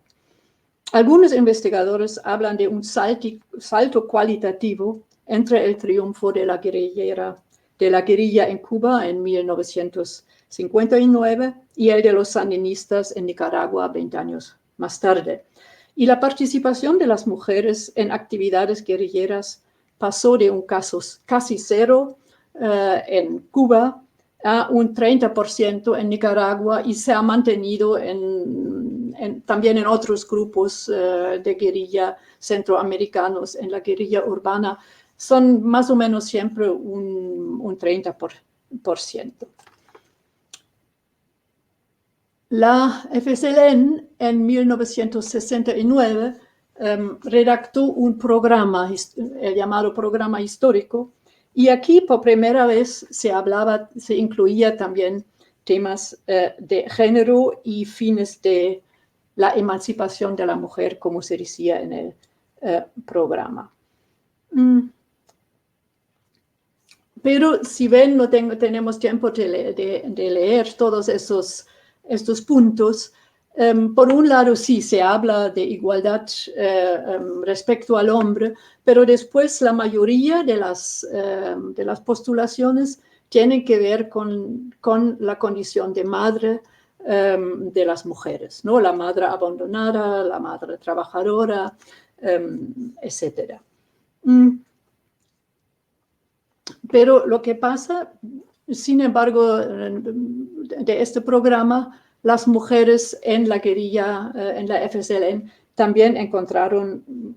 Algunos investigadores hablan de un salto cualitativo entre el triunfo de la guerrilla en Cuba en 1959 y el de los sandinistas en Nicaragua 20 años más tarde. Y la participación de las mujeres en actividades guerrilleras pasó de un caso casi cero en Cuba a un 30% en Nicaragua, y se ha mantenido también en otros grupos de guerrilla centroamericanos. En la guerrilla urbana son más o menos siempre un 30%. La FSLN en 1969 redactó un programa, el llamado programa histórico, y aquí por primera vez se incluía también temas de género y fines de la emancipación de la mujer, como se decía en el programa. Pero si ven, no tenemos tiempo de leer todos estos puntos. Por un lado, sí, se habla de igualdad respecto al hombre, pero después la mayoría de las postulaciones tienen que ver con la condición de madre de las mujeres, ¿no? La madre abandonada, la madre trabajadora, etc. Pero lo que pasa, sin embargo, de este programa, las mujeres en la guerrilla, en la FSLN, también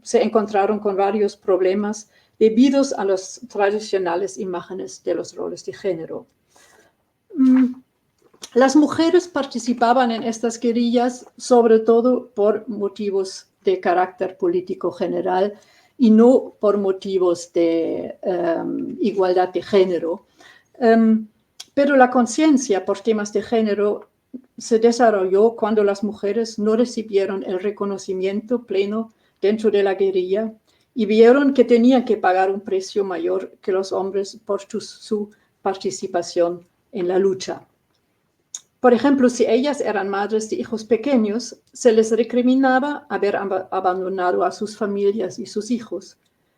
se encontraron con varios problemas debidos a las tradicionales imágenes de los roles de género. Las mujeres participaban en estas guerrillas sobre todo por motivos de carácter político general y no por motivos de igualdad de género. Pero la conciencia por temas de género se desarrolló cuando las mujeres no recibieron el reconocimiento pleno dentro de la guerrilla y vieron que tenían que pagar un precio mayor que los hombres por su participación en la lucha. Por ejemplo, si ellas eran madres de hijos pequeños, se les recriminaba haber abandonado a sus familias y sus hijos,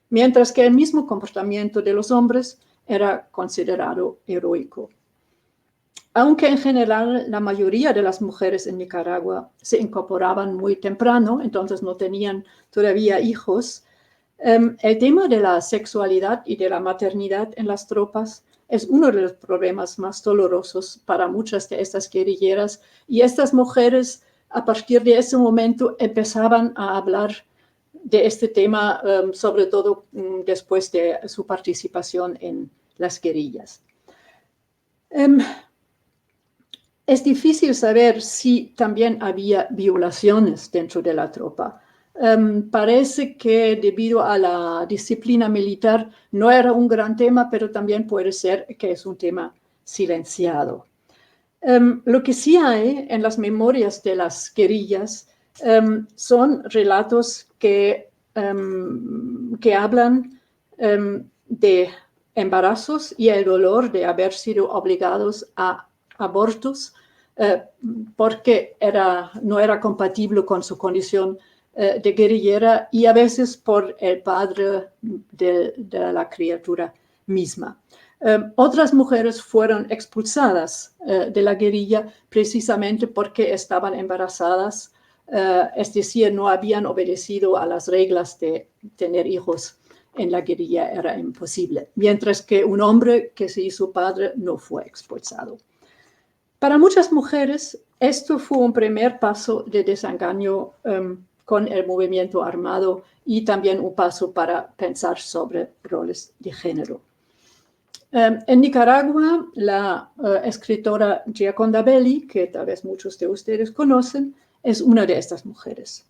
mientras que el mismo comportamiento de los hombres era considerado heroico. Aunque en general la mayoría de las mujeres en Nicaragua se incorporaban muy temprano, entonces no tenían todavía hijos, el tema de la sexualidad y de la maternidad en las tropas es uno de los problemas más dolorosos para muchas de estas guerrilleras, y estas mujeres a partir de ese momento empezaban a hablar de este tema, sobre todo después de su participación en las guerrillas. Es difícil saber si también había violaciones dentro de la tropa. Parece que debido a la disciplina militar no era un gran tema, pero también puede ser que es un tema silenciado. Lo que sí hay en las memorias de las guerrillas son relatos que hablan de embarazos y el dolor de haber sido obligados a abortos porque no era compatible con su condición de guerrillera y a veces por el padre de la criatura misma. Otras mujeres fueron expulsadas de la guerrilla precisamente porque estaban embarazadas, es decir, no habían obedecido a las reglas de tener hijos en la guerrilla, era imposible, mientras que un hombre que se hizo padre no fue expulsado. Para muchas mujeres, esto fue un primer paso de desengaño con el movimiento armado y también un paso para pensar sobre roles de género. En Nicaragua, la escritora Gioconda Belli, que tal vez muchos de ustedes conocen, es una de estas mujeres.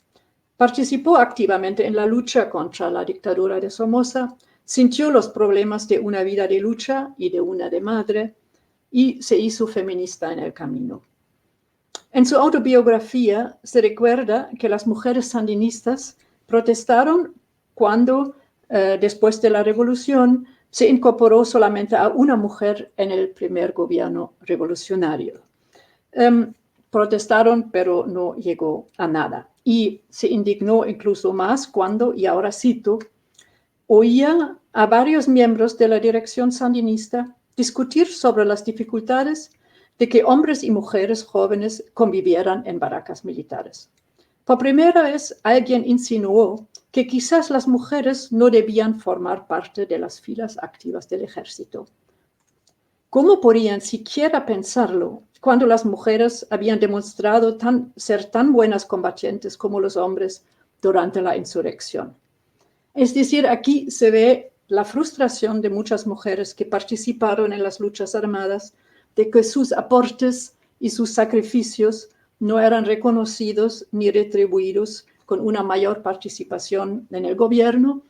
Participó activamente en la lucha contra la dictadura de Somoza, sintió los problemas de una vida de lucha y de una de madre, y se hizo feminista en el camino. En su autobiografía se recuerda que las mujeres sandinistas protestaron cuando, después de la revolución, se incorporó solamente a una mujer en el primer gobierno revolucionario. Protestaron, pero no llegó a nada. Y se indignó incluso más cuando, y ahora cito, oía a varios miembros de la dirección sandinista discutir sobre las dificultades de que hombres y mujeres jóvenes convivieran en barracas militares. Por primera vez, alguien insinuó que quizás las mujeres no debían formar parte de las filas activas del ejército. ¿Cómo podían siquiera pensarlo cuando las mujeres habían demostrado ser tan buenas combatientes como los hombres durante la insurrección? Es decir, aquí se ve la frustración de muchas mujeres que participaron en las luchas armadas, de que sus aportes y sus sacrificios no eran reconocidos ni retribuidos con una mayor participación en el gobierno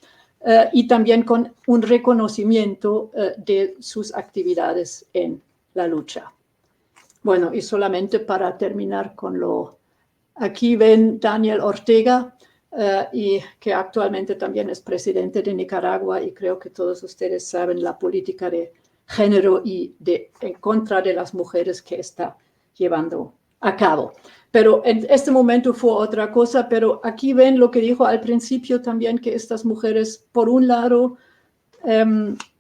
y también con un reconocimiento de sus actividades en la lucha. Bueno, y solamente para terminar con aquí ven Daniel Ortega, y que actualmente también es presidente de Nicaragua, y creo que todos ustedes saben la política de género y en contra de las mujeres que está llevando a cabo. Pero en este momento fue otra cosa, pero aquí ven lo que dijo al principio también, que estas mujeres, por un lado,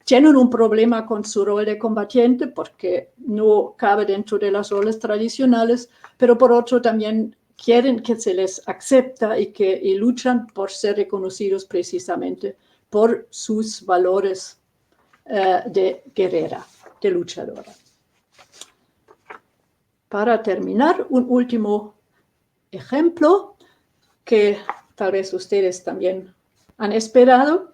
tienen un problema con su rol de combatiente porque no cabe dentro de las roles tradicionales, pero por otro también quieren que se les acepta y luchan por ser reconocidos precisamente por sus valores de guerrera, de luchadora. Para terminar, un último ejemplo que tal vez ustedes también han esperado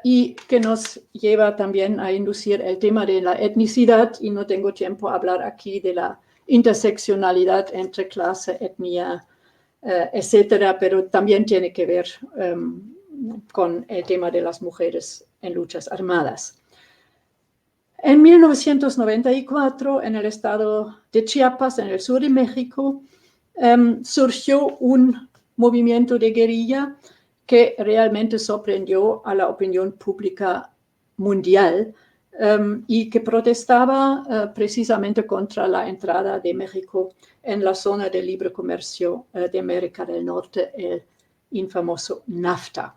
y que nos lleva también a inducir el tema de la etnicidad, y no tengo tiempo a hablar aquí de la interseccionalidad entre clase, etnia, etcétera, pero también tiene que ver con el tema de las mujeres en luchas armadas. En 1994, en el estado de Chiapas, en el sur de México, surgió un movimiento de guerrilla que realmente sorprendió a la opinión pública mundial y que protestaba precisamente contra la entrada de México en la zona de libre comercio de América del Norte, el infamoso NAFTA.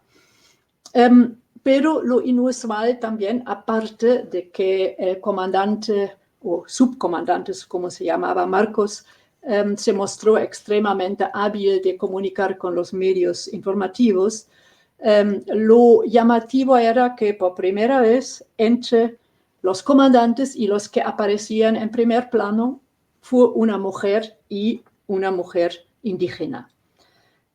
Pero lo inusual también, aparte de que el comandante o subcomandante, como se llamaba, Marcos, se mostró extremadamente hábil de comunicar con los medios informativos, lo llamativo era que por primera vez entre los comandantes y los que aparecían en primer plano fue una mujer y una mujer indígena.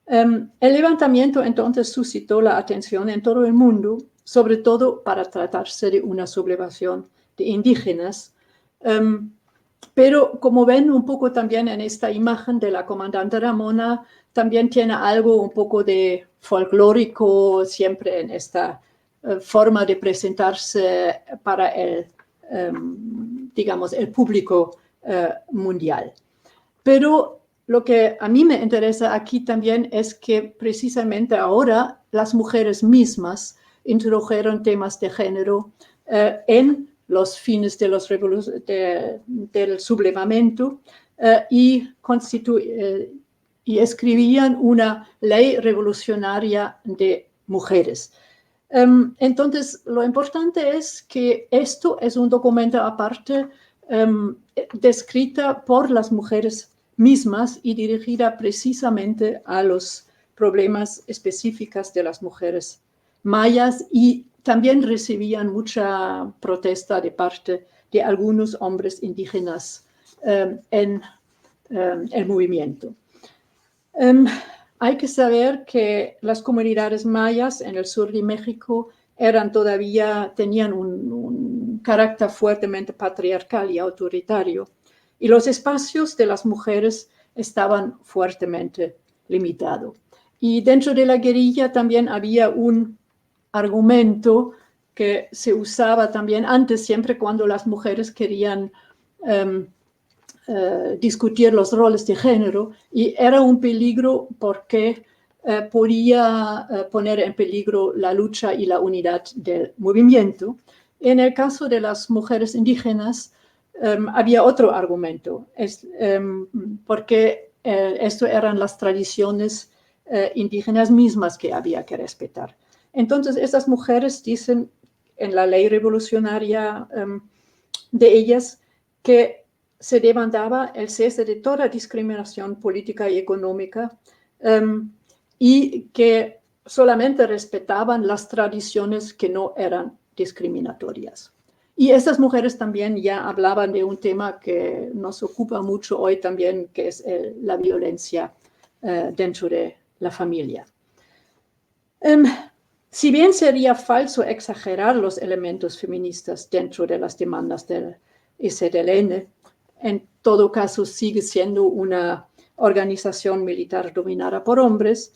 El levantamiento entonces suscitó la atención en todo el mundo, sobre todo para tratarse de una sublevación de indígenas. Pero como ven un poco también en esta imagen de la comandante Ramona, también tiene algo un poco de folclórico siempre en esta forma de presentarse para digamos, el público mundial. Pero lo que a mí me interesa aquí también es que precisamente ahora las mujeres mismas introdujeron temas de género en los fines de del sublevamiento y escribían una ley revolucionaria de mujeres. Entonces, lo importante es que esto es un documento aparte descrita por las mujeres mismas y dirigida precisamente a los problemas específicos de las mujeres mayas, y también recibían mucha protesta de parte de algunos hombres indígenas en el movimiento. Hay que saber que las comunidades mayas en el sur de México tenían un carácter fuertemente patriarcal y autoritario, y los espacios de las mujeres estaban fuertemente limitados. Y dentro de la guerrilla también había un argumento que se usaba también antes, siempre cuando las mujeres querían discutir los roles de género, y era un peligro porque podía poner en peligro la lucha y la unidad del movimiento. En el caso de las mujeres indígenas, había otro argumento, porque esto eran las tradiciones indígenas mismas que había que respetar. Entonces, estas mujeres dicen en la ley revolucionaria de ellas que se demandaba el cese de toda discriminación política y económica y que solamente respetaban las tradiciones que no eran discriminatorias. Y estas mujeres también ya hablaban de un tema que nos ocupa mucho hoy también, que es la violencia dentro de la familia. Si bien sería falso exagerar los elementos feministas dentro de las demandas del EZLN, en todo caso sigue siendo una organización militar dominada por hombres,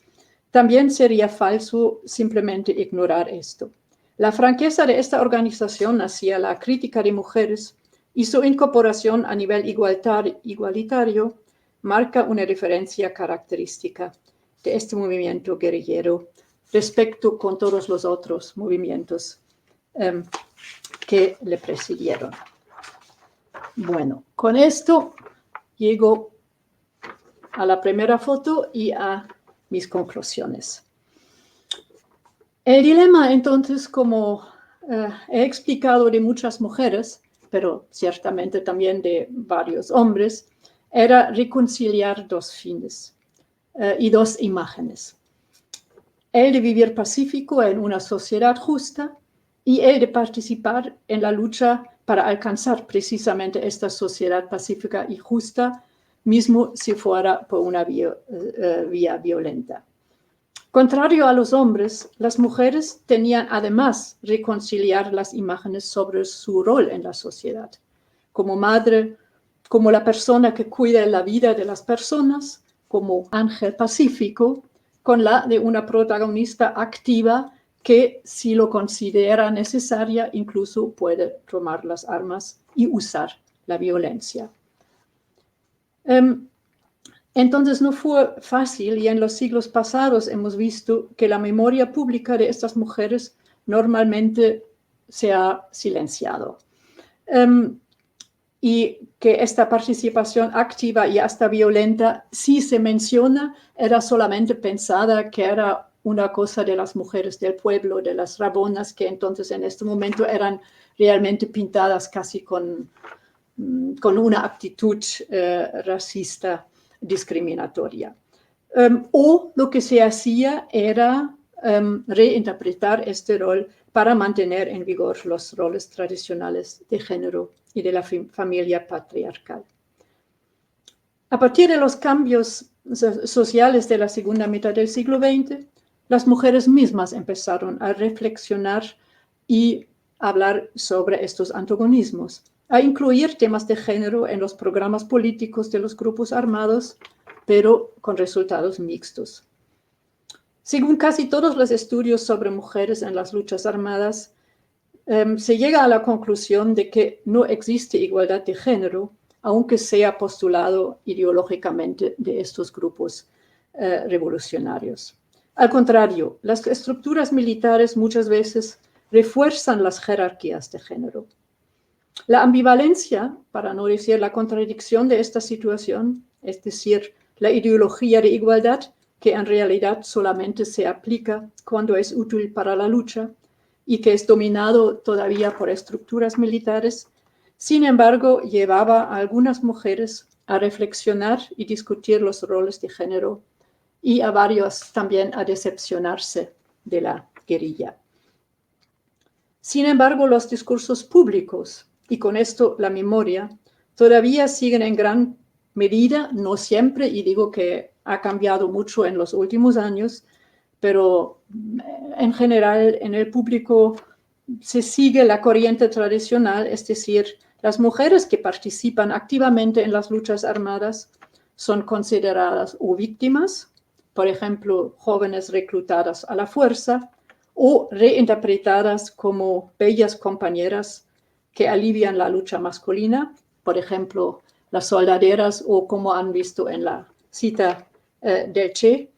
también sería falso simplemente ignorar esto. La franqueza de esta organización hacia la crítica de mujeres y su incorporación a nivel igualitario marca una diferencia característica de este movimiento guerrillero respecto con todos los otros movimientos que le precedieron. Bueno, con esto llego a la primera foto y a mis conclusiones. El dilema, entonces, como he explicado, de muchas mujeres, pero ciertamente también de varios hombres, era reconciliar dos fines y dos imágenes. El de vivir pacífico en una sociedad justa y el de participar en la lucha para alcanzar precisamente esta sociedad pacífica y justa, mismo si fuera por una vía violenta. Contrario a los hombres, las mujeres tenían además reconciliar las imágenes sobre su rol en la sociedad, como madre, como la persona que cuida la vida de las personas, como ángel pacífico, con la de una protagonista activa que, si lo considera necesaria, incluso puede tomar las armas y usar la violencia. Entonces no fue fácil, y en los siglos pasados hemos visto que la memoria pública de estas mujeres normalmente se ha silenciado. Y que esta participación activa y hasta violenta, si se menciona, era solamente pensada que era una cosa de las mujeres del pueblo, de las rabonas, que entonces en este momento eran realmente pintadas casi con una actitud racista discriminatoria. O lo que se hacía era reinterpretar este rol para mantener en vigor los roles tradicionales de género y de la familia patriarcal. A partir de los cambios sociales de la segunda mitad del siglo XX, las mujeres mismas empezaron a reflexionar y hablar sobre estos antagonismos, a incluir temas de género en los programas políticos de los grupos armados, pero con resultados mixtos. Según casi todos los estudios sobre mujeres en las luchas armadas, se llega a la conclusión de que no existe igualdad de género, aunque sea postulado ideológicamente de estos grupos revolucionarios. Al contrario, las estructuras militares muchas veces refuerzan las jerarquías de género. La ambivalencia, para no decir la contradicción de esta situación, es decir, la ideología de igualdad, que en realidad solamente se aplica cuando es útil para la lucha y que es dominado todavía por estructuras militares, sin embargo, llevaba a algunas mujeres a reflexionar y discutir los roles de género y a varios también a decepcionarse de la guerrilla. Sin embargo, los discursos públicos, y con esto la memoria, todavía siguen en gran medida, no siempre, y digo que ha cambiado mucho en los últimos años, pero en general en el público se sigue la corriente tradicional, es decir, las mujeres que participan activamente en las luchas armadas son consideradas o víctimas, por ejemplo, jóvenes reclutadas a la fuerza, o reinterpretadas como bellas compañeras que alivian la lucha masculina, por ejemplo, las soldaderas o como han visto en la cita del Che,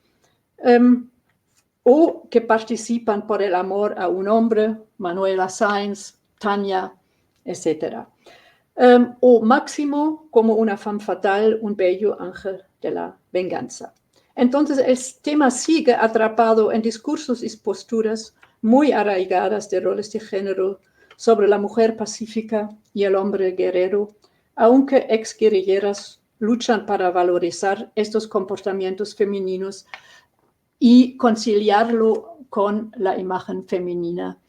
o que participan por el amor a un hombre, Manuela Sáenz, Tania, etc. O máximo como una femme fatale, un bello ángel de la venganza. Entonces el tema sigue atrapado en discursos y posturas muy arraigadas de roles de género sobre la mujer pacífica y el hombre guerrero, aunque exguerrilleras luchan para valorizar estos comportamientos femeninos y conciliarlo con la imagen femenina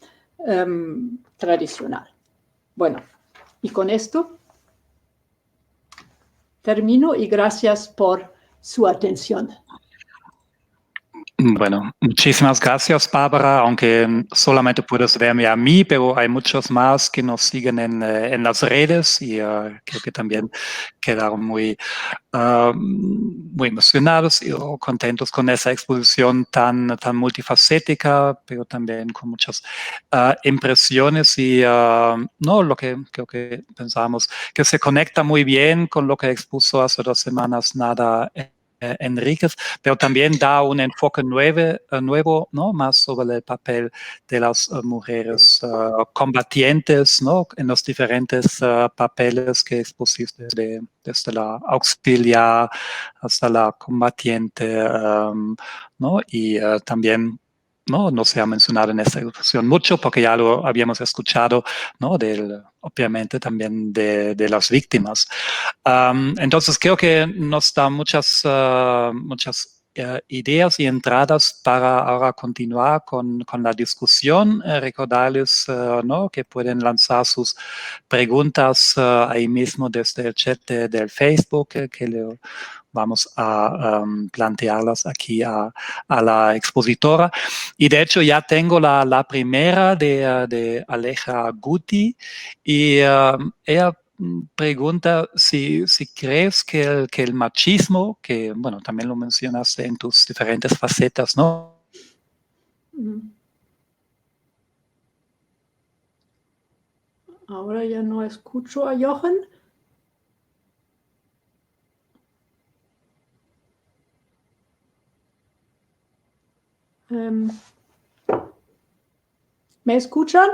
tradicional. Bueno, y con esto termino y gracias por su atención. Bueno, muchísimas gracias, Bárbara, aunque solamente puedes verme a mí, pero hay muchos más que nos siguen en las redes y creo que también quedaron muy emocionados y contentos con esa exposición tan multifacética, pero también con muchas impresiones y no, lo que creo que pensamos, que se conecta muy bien con lo que expuso hace 2 semanas Nada Enríquez, pero también da un enfoque nuevo, ¿no? Más sobre el papel de las mujeres combatientes, ¿no? En los diferentes papeles que es posible, desde la auxiliar hasta la combatiente, ¿no? Y también, no se ha mencionado en esta discusión mucho porque ya lo habíamos escuchado, ¿no? Obviamente también de las víctimas. Entonces creo que nos da muchas ideas y entradas para ahora continuar con la discusión. Recordarles, ¿no? Que pueden lanzar sus preguntas ahí mismo desde el chat del Facebook, que le vamos a plantearlas aquí a la expositora. Y de hecho ya tengo la primera de Aleja Guti, y ella pregunta si crees que el machismo, que bueno, también lo mencionaste en tus diferentes facetas, ¿no? Ahora ya no escucho a Jochen. ¿Me escuchan?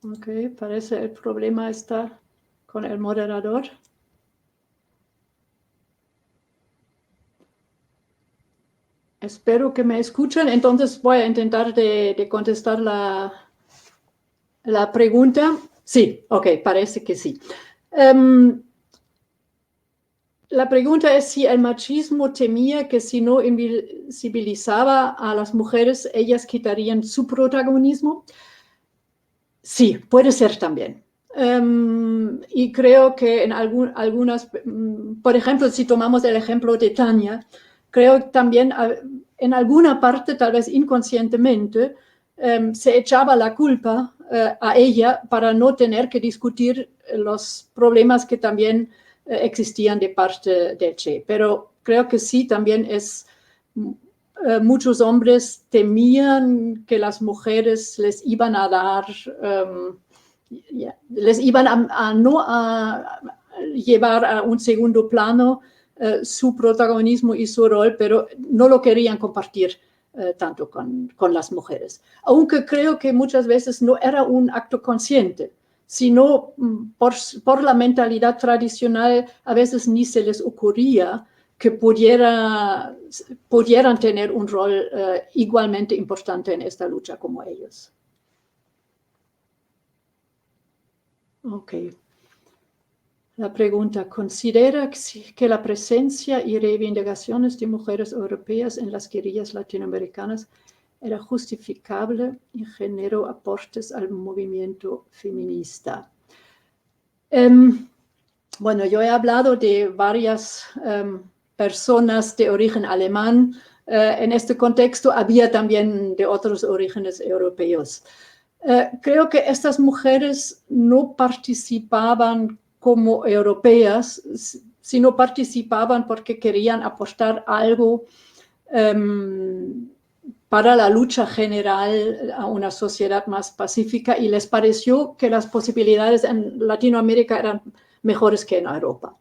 Ok, parece el problema está con el moderador. Espero que me escuchen. Entonces voy a intentar de contestar la pregunta. Sí, ok, parece que sí. La pregunta es si el machismo temía que si no invisibilizaba a las mujeres, ellas quitarían su protagonismo. Sí, puede ser también. Y creo que en algunas, por ejemplo, si tomamos el ejemplo de Tania, creo también en alguna parte, tal vez inconscientemente, se echaba la culpa a ella para no tener que discutir los problemas que también existían de parte de Che. Pero creo que sí, también es... muchos hombres temían que las mujeres les iban a dar, les iban a llevar a un segundo plano su protagonismo y su rol, pero no lo querían compartir tanto con las mujeres. Aunque creo que muchas veces no era un acto consciente, sino por la mentalidad tradicional a veces ni se les ocurría que pudieran tener un rol igualmente importante en esta lucha como ellos. Ok. La pregunta, ¿considera que la presencia y reivindicaciones de mujeres europeas en las guerrillas latinoamericanas era justificable y generó aportes al movimiento feminista? Bueno, yo he hablado de varias personas de origen alemán. En este contexto había también de otros orígenes europeos. Creo que estas mujeres no participaban como europeas, sino participaban porque querían aportar algo para la lucha general a una sociedad más pacífica, y les pareció que las posibilidades en Latinoamérica eran mejores que en Europa.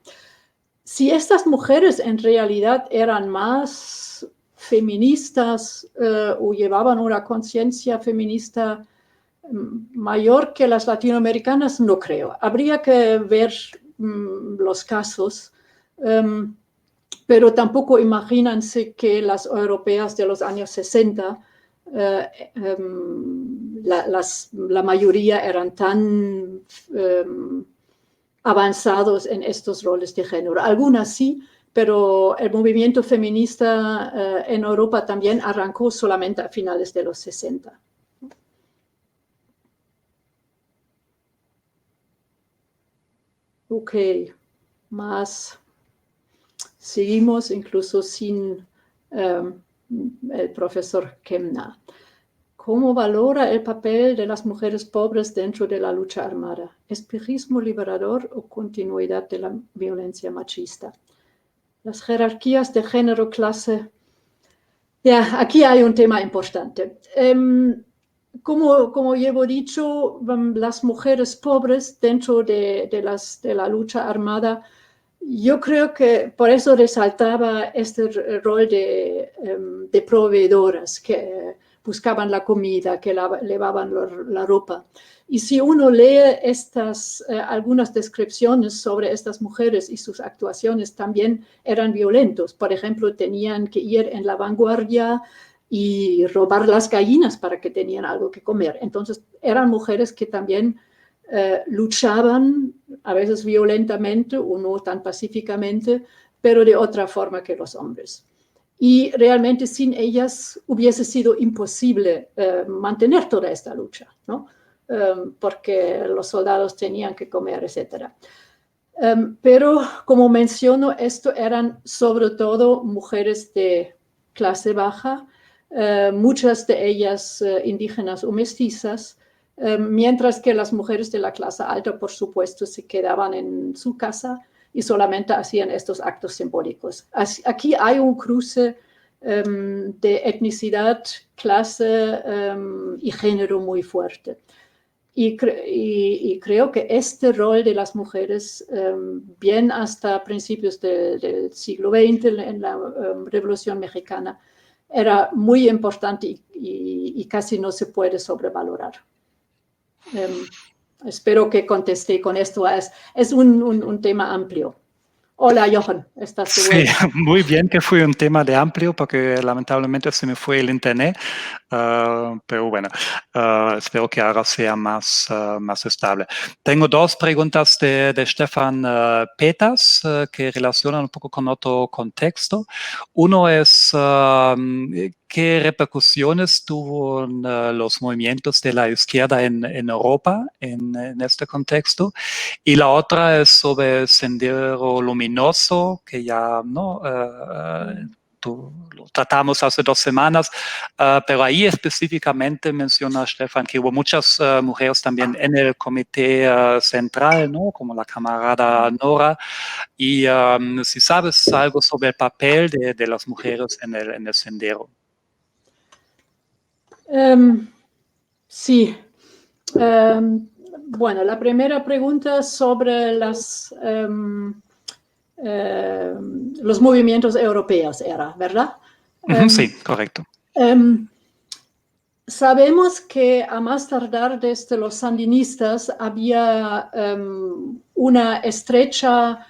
Si estas mujeres en realidad eran más feministas o llevaban una conciencia feminista mayor que las latinoamericanas, no creo. Habría que ver los casos, pero tampoco imagínense que las europeas de los años 60, la mayoría eran tan avanzados en estos roles de género. Algunas sí, pero el movimiento feminista en Europa también arrancó solamente a finales de los 60. Ok, más seguimos incluso sin el profesor Kemna. ¿Cómo valora el papel de las mujeres pobres dentro de la lucha armada? ¿Espejismo liberador o continuidad de la violencia machista? Las jerarquías de género, clase. Ya, aquí hay un tema importante. como llevo dicho, las mujeres pobres dentro de la lucha armada, yo creo que por eso resaltaba este rol de proveedoras que buscaban la comida, que lavaban la ropa. Y si uno lee algunas descripciones sobre estas mujeres y sus actuaciones, también eran violentos. Por ejemplo, tenían que ir en la vanguardia y robar las gallinas para que tenían algo que comer. Entonces, eran mujeres que también luchaban, a veces violentamente o no tan pacíficamente, pero de otra forma que los hombres. Y realmente sin ellas hubiese sido imposible mantener toda esta lucha, ¿no? Porque los soldados tenían que comer, etc. Pero, como menciono, esto eran sobre todo mujeres de clase baja, muchas de ellas indígenas o mestizas, mientras que las mujeres de la clase alta, por supuesto, se quedaban en su casa y solamente hacían estos actos simbólicos. Aquí hay un cruce de etnicidad, clase y género muy fuerte. Y creo que este rol de las mujeres, bien hasta principios del siglo XX, en la Revolución Mexicana, era muy importante y casi no se puede sobrevalorar. Espero que contesté con esto. Es un tema amplio. Hola, Jochen, ¿estás de vuelta? Sí, muy bien que fue un tema de amplio porque lamentablemente se me fue el internet, pero bueno, espero que ahora sea más estable. Tengo dos preguntas de Stefan Peters que relacionan un poco con otro contexto. Uno es, ¿qué repercusiones tuvo los movimientos de la izquierda en Europa en este contexto? Y la otra es sobre Sendero Luminoso, que ya no lo tratamos hace 2 semanas, pero ahí específicamente menciona Stefan que hubo muchas mujeres también en el comité central, ¿no? Como la camarada Nora. Y si sabes algo sobre el papel de las mujeres en el sendero. Sí. Bueno, la primera pregunta sobre los movimientos europeos era, ¿verdad? Sí, correcto. Sabemos que a más tardar desde los sandinistas había una estrecha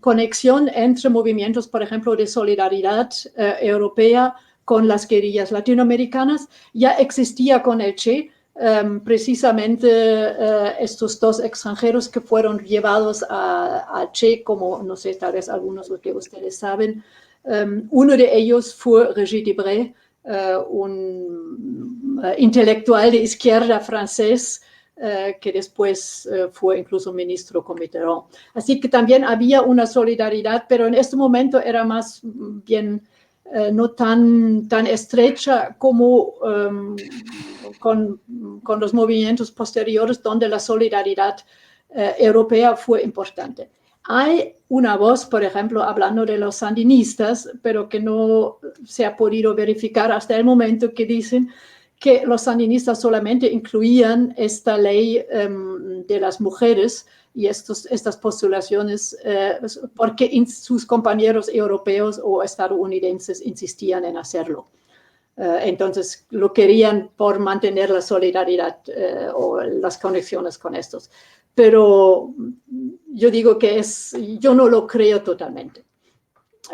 conexión entre movimientos, por ejemplo, de solidaridad europea con las guerrillas latinoamericanas. Ya existía con el Che precisamente estos dos extranjeros que fueron llevados a Che, como no sé, tal vez algunos de ustedes saben. Uno de ellos fue Régis Debray, un intelectual de izquierda francés que después fue incluso ministro con Mitterrand. Así que también había una solidaridad, pero en este momento era más bien no tan estrecha como con los movimientos posteriores, donde la solidaridad europea fue importante. Hay una voz, por ejemplo, hablando de los sandinistas, pero que no se ha podido verificar hasta el momento, que dicen que los sandinistas solamente incluían esta ley de las mujeres y estas postulaciones porque sus compañeros europeos o estadounidenses insistían en hacerlo. Entonces lo querían por mantener la solidaridad o las conexiones con estos. Pero yo digo que yo no lo creo totalmente.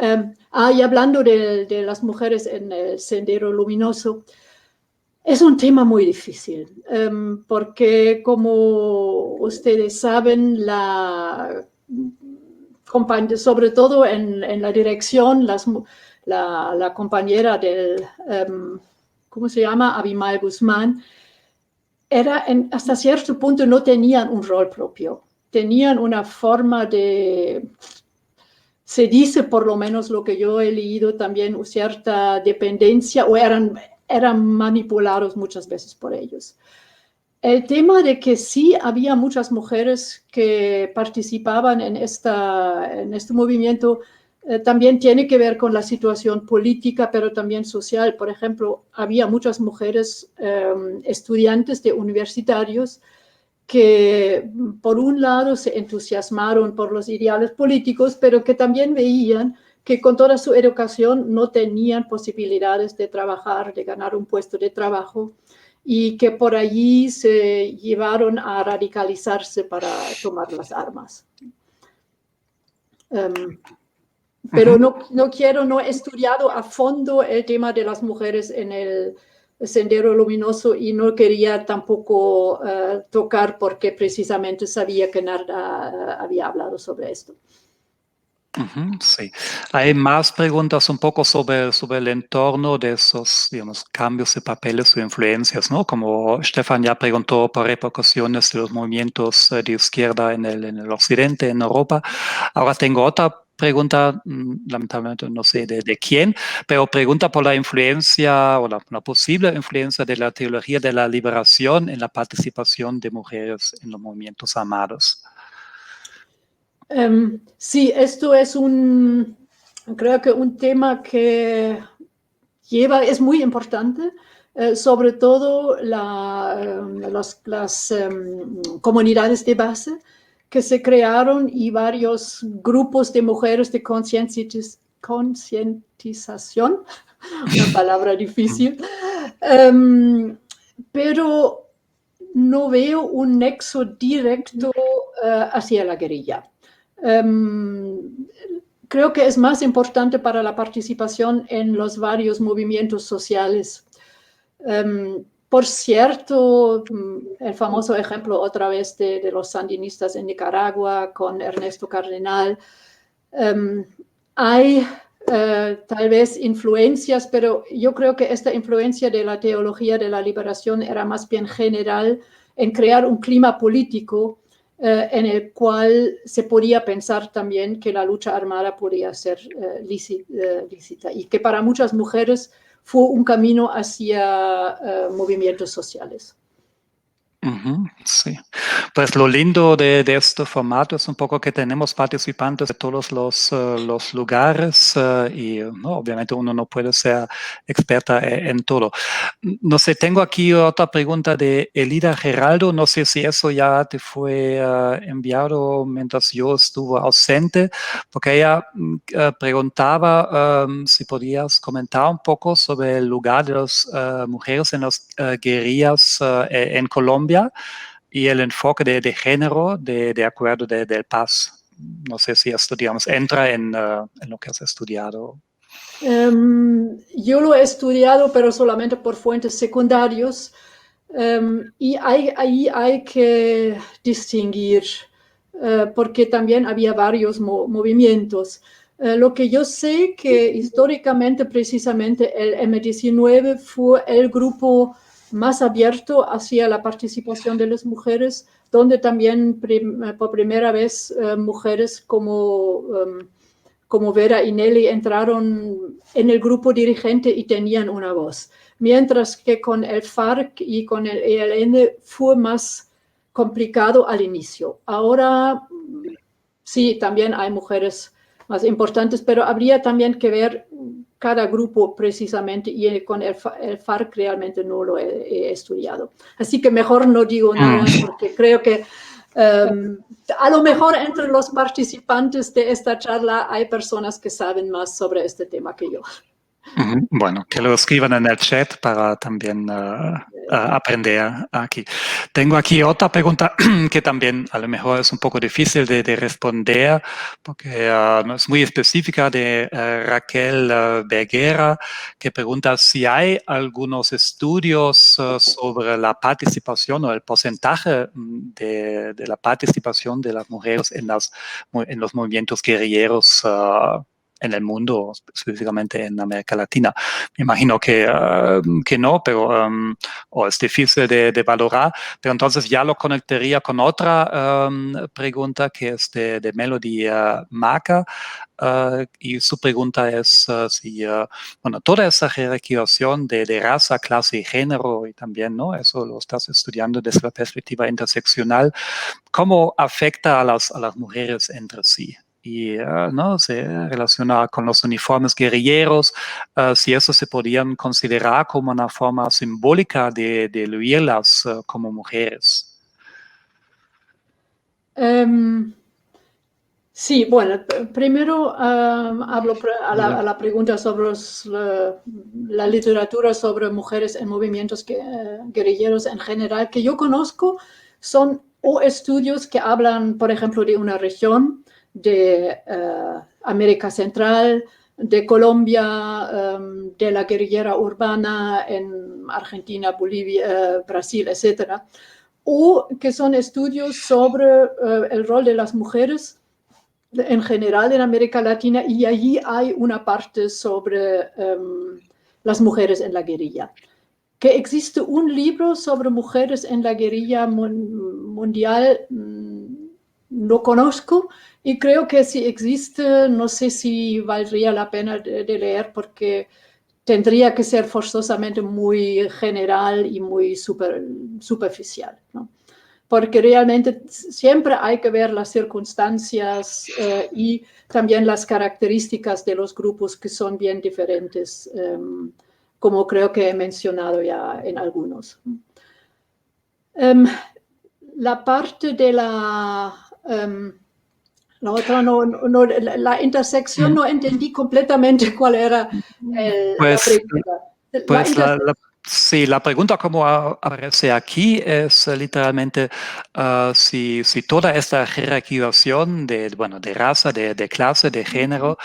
Y hablando de las mujeres en el Sendero Luminoso, es un tema muy difícil, porque como ustedes saben, sobre todo en la dirección, la compañera del, ¿cómo se llama? Abimael Guzmán, hasta cierto punto no tenían un rol propio, tenían una forma se dice, por lo menos lo que yo he leído, también cierta dependencia, o eran manipulados muchas veces por ellos. El tema de que sí había muchas mujeres que participaban en este movimiento también tiene que ver con la situación política, pero también social. Por ejemplo, había muchas mujeres estudiantes de universitarios que, por un lado, se entusiasmaron por los ideales políticos, pero que también veían que con toda su educación no tenían posibilidades de trabajar, de ganar un puesto de trabajo, y que por allí se llevaron a radicalizarse para tomar las armas. Pero no he estudiado a fondo el tema de las mujeres en el Sendero Luminoso y no quería tampoco tocar porque precisamente sabía que Narda había hablado sobre esto. Sí, hay más preguntas un poco sobre el entorno de esos, digamos, cambios de papeles o influencias, ¿no? Como Stefan ya preguntó por repercusiones de los movimientos de izquierda en el occidente, en Europa. Ahora tengo otra pregunta, lamentablemente no sé de quién, pero pregunta por la influencia o la posible influencia de la teología de la liberación en la participación de mujeres en los movimientos armados. Sí, esto es creo que un tema que es muy importante, sobre todo las comunidades de base que se crearon y varios grupos de mujeres de concientización, una palabra difícil, pero no veo un nexo directo hacia la guerrilla. Creo que es más importante para la participación en los varios movimientos sociales. Por cierto, el famoso ejemplo otra vez de los sandinistas en Nicaragua con Ernesto Cardenal. Hay tal vez influencias, pero yo creo que esta influencia de la teología de la liberación era más bien general en crear un clima político en el cual se podía pensar también que la lucha armada podía ser lícita y que para muchas mujeres fue un camino hacia movimientos sociales. Sí, pues lo lindo de este formato es un poco que tenemos participantes de todos los lugares y ¿no? Obviamente uno no puede ser experta en todo. No sé, tengo aquí otra pregunta de Elida Geraldo, no sé si eso ya te fue enviado mientras yo estuve ausente, porque ella preguntaba si podías comentar un poco sobre el lugar de las mujeres en las guerrillas en Colombia y el enfoque de género de acuerdo del paz. No sé si esto, digamos, entra en lo que has estudiado. Yo lo he estudiado, pero solamente por fuentes secundarios, y ahí hay que distinguir, porque también había varios movimientos. Lo que yo sé que históricamente precisamente el M-19 fue el grupo más abierto hacia la participación de las mujeres, donde también por primera vez mujeres como Vera y Nelly entraron en el grupo dirigente y tenían una voz. Mientras que con el FARC y con el ELN fue más complicado al inicio. Ahora sí, también hay mujeres más importantes, pero habría también que ver cada grupo precisamente, y con el FARC realmente no lo he estudiado. Así que mejor no digo nada, porque creo que a lo mejor entre los participantes de esta charla hay personas que saben más sobre este tema que yo. Bueno, que lo escriban en el chat para también aprender aquí. Tengo aquí otra pregunta que también a lo mejor es un poco difícil de responder porque no es muy específica, de Raquel Verguera, que pregunta si hay algunos estudios sobre la participación o el porcentaje de la participación de las mujeres en los movimientos guerrilleros en el mundo, específicamente en América Latina. Me imagino que no, pero o es difícil de valorar, pero entonces ya lo conectaría con otra pregunta que es de Melody Maca, y su pregunta es si, bueno, toda esa jerarquización de raza, clase y género, y también, ¿no? Eso lo estás estudiando desde la perspectiva interseccional, ¿cómo afecta a las mujeres entre sí? ¿no? Se relaciona con los uniformes guerrilleros, si eso se podían considerar como una forma simbólica de eludirlas como mujeres. Sí, bueno, primero hablo a la pregunta sobre la literatura sobre mujeres en movimientos guerrilleros en general, que yo conozco, son o estudios que hablan, por ejemplo, de una región de América Central, de Colombia, de la guerrillera urbana en Argentina, Bolivia, Brasil, etc. O que son estudios sobre el rol de las mujeres en general en América Latina, y allí hay una parte sobre las mujeres en la guerrilla. Que existe un libro sobre mujeres en la guerrilla mundial, no conozco, y creo que si existe, no sé si valdría la pena de leer, porque tendría que ser forzosamente muy general y muy superficial, ¿no? Porque realmente siempre hay que ver las circunstancias y también las características de los grupos, que son bien diferentes, como creo que he mencionado ya en algunos. La parte de la otra, la intersección, no entendí completamente cuál era la pregunta. Sí, la pregunta como aparece aquí es literalmente si toda esta jerarquización de raza, de clase, de género,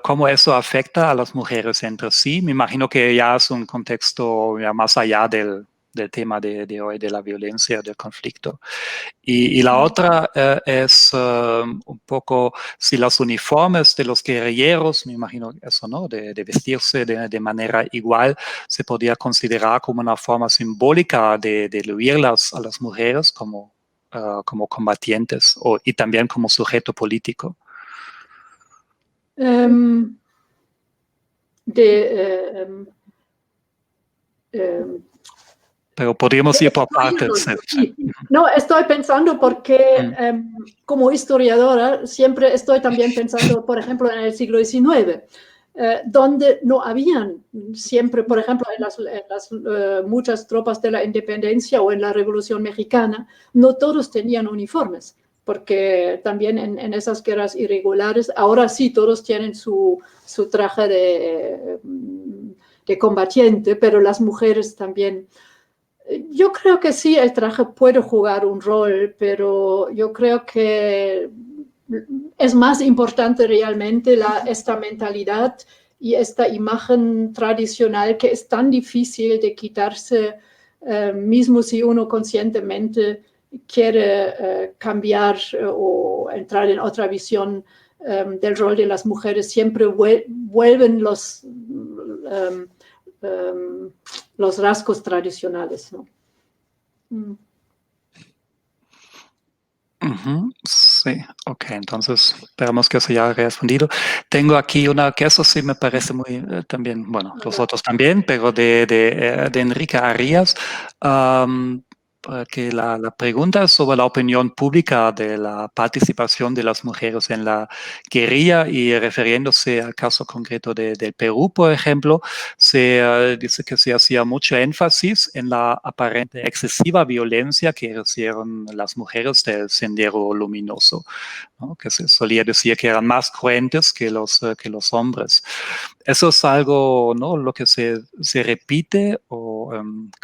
cómo eso afecta a las mujeres entre sí. Me imagino que ya es un contexto ya más allá del tema de hoy, de la violencia, del conflicto. Y la otra es un poco si los uniformes de los guerrilleros, me imagino eso, ¿no? De vestirse de manera igual, se podía considerar como una forma simbólica de eludir a las mujeres como combatientes y también como sujeto político. Pero podríamos ir por partes. Sí. No, estoy pensando porque como historiadora siempre estoy también pensando, por ejemplo, en el siglo XIX, donde no habían siempre, por ejemplo, en las muchas tropas de la independencia o en la Revolución Mexicana, no todos tenían uniformes, porque también en esas guerras irregulares, ahora sí todos tienen su traje de combatiente, pero las mujeres también. Yo creo que sí, el traje puede jugar un rol, pero yo creo que es más importante realmente esta mentalidad y esta imagen tradicional, que es tan difícil de quitarse, mismo si uno conscientemente quiere cambiar o entrar en otra visión del rol de las mujeres. Siempre vuelven los rasgos tradicionales, ¿no? Sí, ok, entonces esperamos que eso ya haya respondido. Tengo aquí una que eso sí me parece muy también, bueno, los otros también, pero de Enrique Arias, que la pregunta es sobre la opinión pública de la participación de las mujeres en la guerrilla, y refiriéndose al caso concreto del Perú, por ejemplo, se dice que se hacía mucho énfasis en la aparente excesiva violencia que ejercieron las mujeres del Sendero Luminoso, ¿no? Que se solía decir que eran más cruentes que los hombres. ¿Eso es algo, ¿no?, lo que se repite, o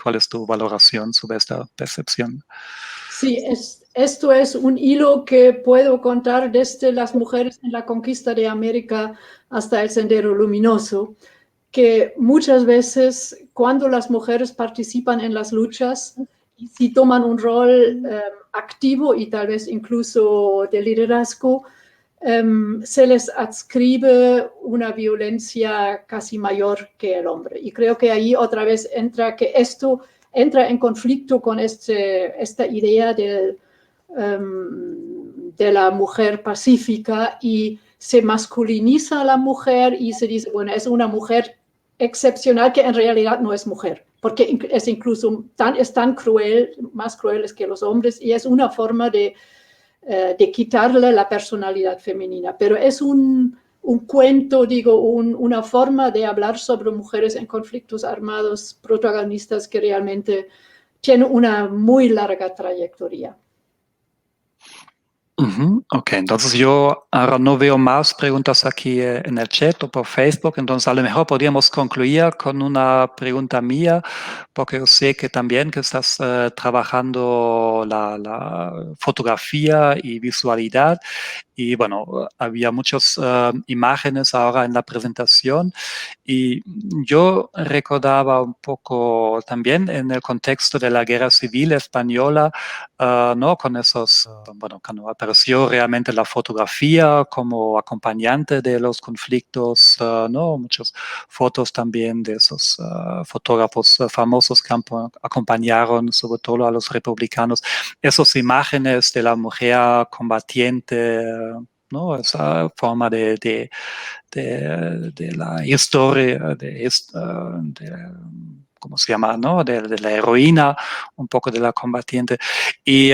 cuál es tu valoración sobre esta percepción? Sí, esto es un hilo que puedo contar desde las mujeres en la conquista de América hasta el Sendero Luminoso, que muchas veces cuando las mujeres participan en las luchas y si toman un rol activo y tal vez incluso de liderazgo, se les adscribe una violencia casi mayor que el hombre. Y creo que ahí otra vez entra en conflicto con esta idea de la mujer pacífica, y se masculiniza a la mujer y se dice, bueno, es una mujer excepcional, que en realidad no es mujer, porque es tan cruel, más cruel que los hombres, y es una forma de de quitarle la personalidad femenina. Pero es un cuento, digo, una forma de hablar sobre mujeres en conflictos armados, protagonistas que realmente tienen una muy larga trayectoria. Ok, entonces yo ahora no veo más preguntas aquí en el chat o por Facebook, entonces a lo mejor podríamos concluir con una pregunta mía, porque yo sé que también que estás trabajando la fotografía y visualidad. Y bueno, había muchas imágenes ahora en la presentación y yo recordaba un poco también en el contexto de la Guerra Civil Española, ¿no? Con esos, bueno, cuando apareció realmente la fotografía como acompañante de los conflictos, ¿no? Muchas fotos también de esos fotógrafos famosos que acompañaron sobre todo a los republicanos. Esas imágenes de la mujer combatiente, ¿no? Esa forma de la historia, ¿cómo se llama? ¿No? De la heroína, un poco de la combatiente. Y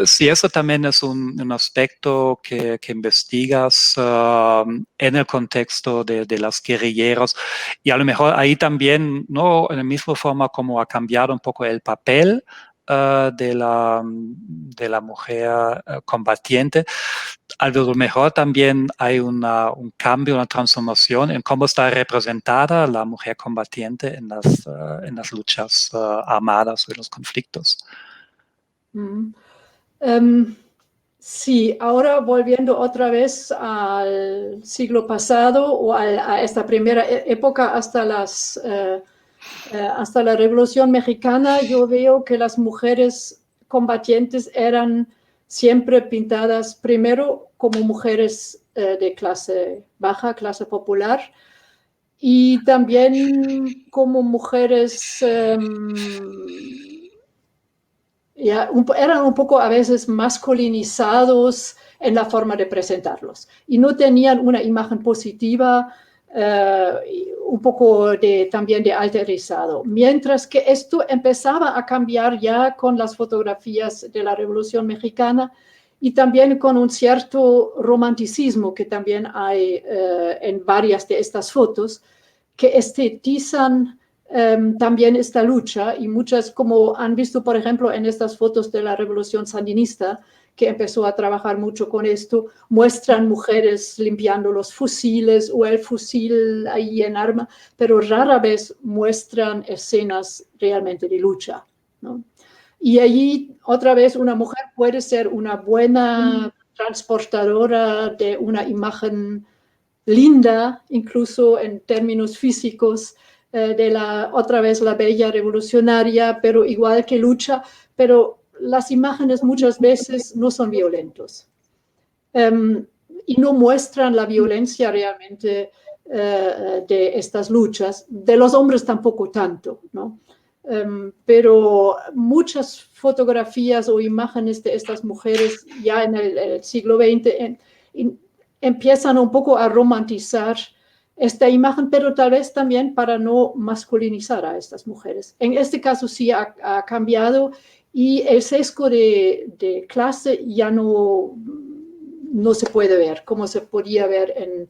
si eso también es un aspecto que investigas en el contexto de las guerrilleros, y a lo mejor ahí también, ¿no? En la misma forma como ha cambiado un poco el papel de la mujer combatiente, a lo mejor también hay un cambio, una transformación en cómo está representada la mujer combatiente en las luchas armadas o en los conflictos. Sí, ahora volviendo otra vez al siglo pasado o a esta primera época hasta la Revolución Mexicana, yo veo que las mujeres combatientes eran siempre pintadas primero como mujeres de clase baja, clase popular, y también como mujeres eran un poco a veces masculinizados en la forma de presentarlos y no tenían una imagen positiva, un poco también de alterizado. Mientras que esto empezaba a cambiar ya con las fotografías de la Revolución Mexicana y también con un cierto romanticismo que también hay en varias de estas fotos, que estetizan también esta lucha, y muchas, como han visto, por ejemplo, en estas fotos de la Revolución Sandinista, que empezó a trabajar mucho con esto, muestran mujeres limpiando los fusiles o el fusil ahí en arma, pero rara vez muestran escenas realmente de lucha, ¿no? Y allí, otra vez, una mujer puede ser una buena transportadora de una imagen linda, incluso en términos físicos, otra vez la bella revolucionaria, pero igual que lucha, pero las imágenes muchas veces no son violentos y no muestran la violencia realmente de estas luchas, de los hombres tampoco tanto, ¿no? Pero muchas fotografías o imágenes de estas mujeres ya en el siglo XX empiezan un poco a romantizar esta imagen, pero tal vez también para no masculinizar a estas mujeres. En este caso sí ha cambiado y el sesgo de clase ya no se puede ver como se podía ver en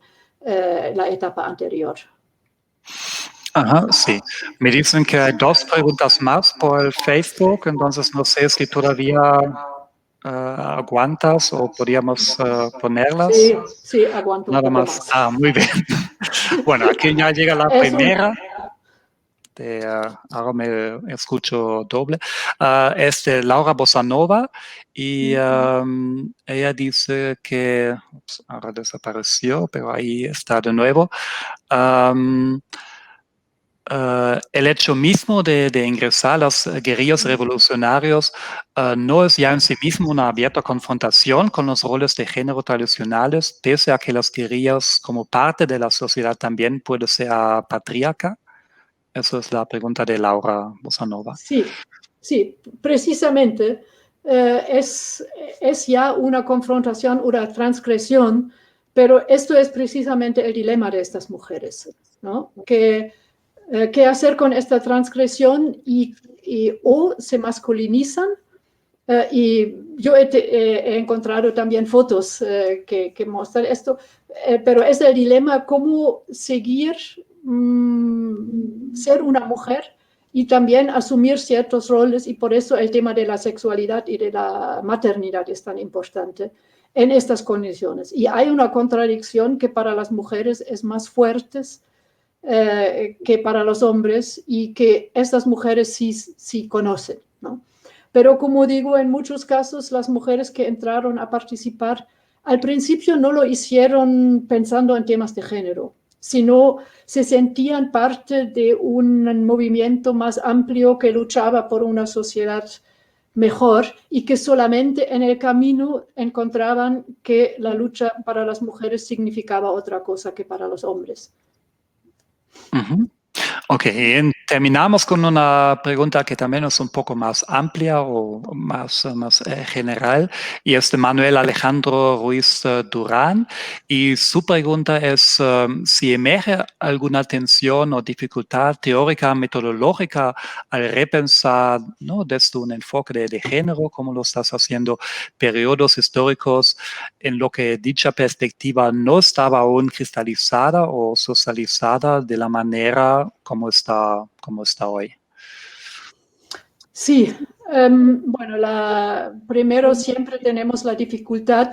la etapa anterior. Ajá, sí. Me dicen que hay 2 preguntas más por el Facebook, entonces no sé si todavía aguantas o podríamos ponerlas. Sí, aguanto Nada un poco más. Muy bien. Bueno, aquí ya llega la primera. Ahora me escucho doble. Es de Laura Bosanova y ella dice que, ahora desapareció, pero ahí está de nuevo. El hecho mismo de ingresar a las guerrillas revolucionarios no es ya en sí mismo una abierta confrontación con los roles de género tradicionales, pese a que las guerrillas como parte de la sociedad también puede ser patriarca. Esa es la pregunta de Laura Bosanova. Sí, precisamente es ya una confrontación, una transgresión, pero esto es precisamente el dilema de estas mujeres, ¿no? ¿Qué hacer con esta transgresión? Y o se masculinizan Y yo he encontrado también fotos que muestran esto, pero es el dilema cómo seguir ser una mujer y también asumir ciertos roles, y por eso el tema de la sexualidad y de la maternidad es tan importante en estas condiciones. Y hay una contradicción que para las mujeres es más fuerte que para los hombres y que estas mujeres sí conocen, ¿no? Pero como digo, en muchos casos las mujeres que entraron a participar al principio no lo hicieron pensando en temas de género, sino se sentían parte de un movimiento más amplio que luchaba por una sociedad mejor y que solamente en el camino encontraban que la lucha para las mujeres significaba otra cosa que para los hombres. Uh-huh. Ok, terminamos con una pregunta que también es un poco más amplia o más general, y es de Manuel Alejandro Ruiz Durán, y su pregunta es si emerge alguna tensión o dificultad teórica, metodológica al repensar, ¿no?, desde un enfoque de género, como lo estás haciendo, periodos históricos en lo que dicha perspectiva no estaba aún cristalizada o socializada de la manera como está hoy. Sí, bueno, primero siempre tenemos la dificultad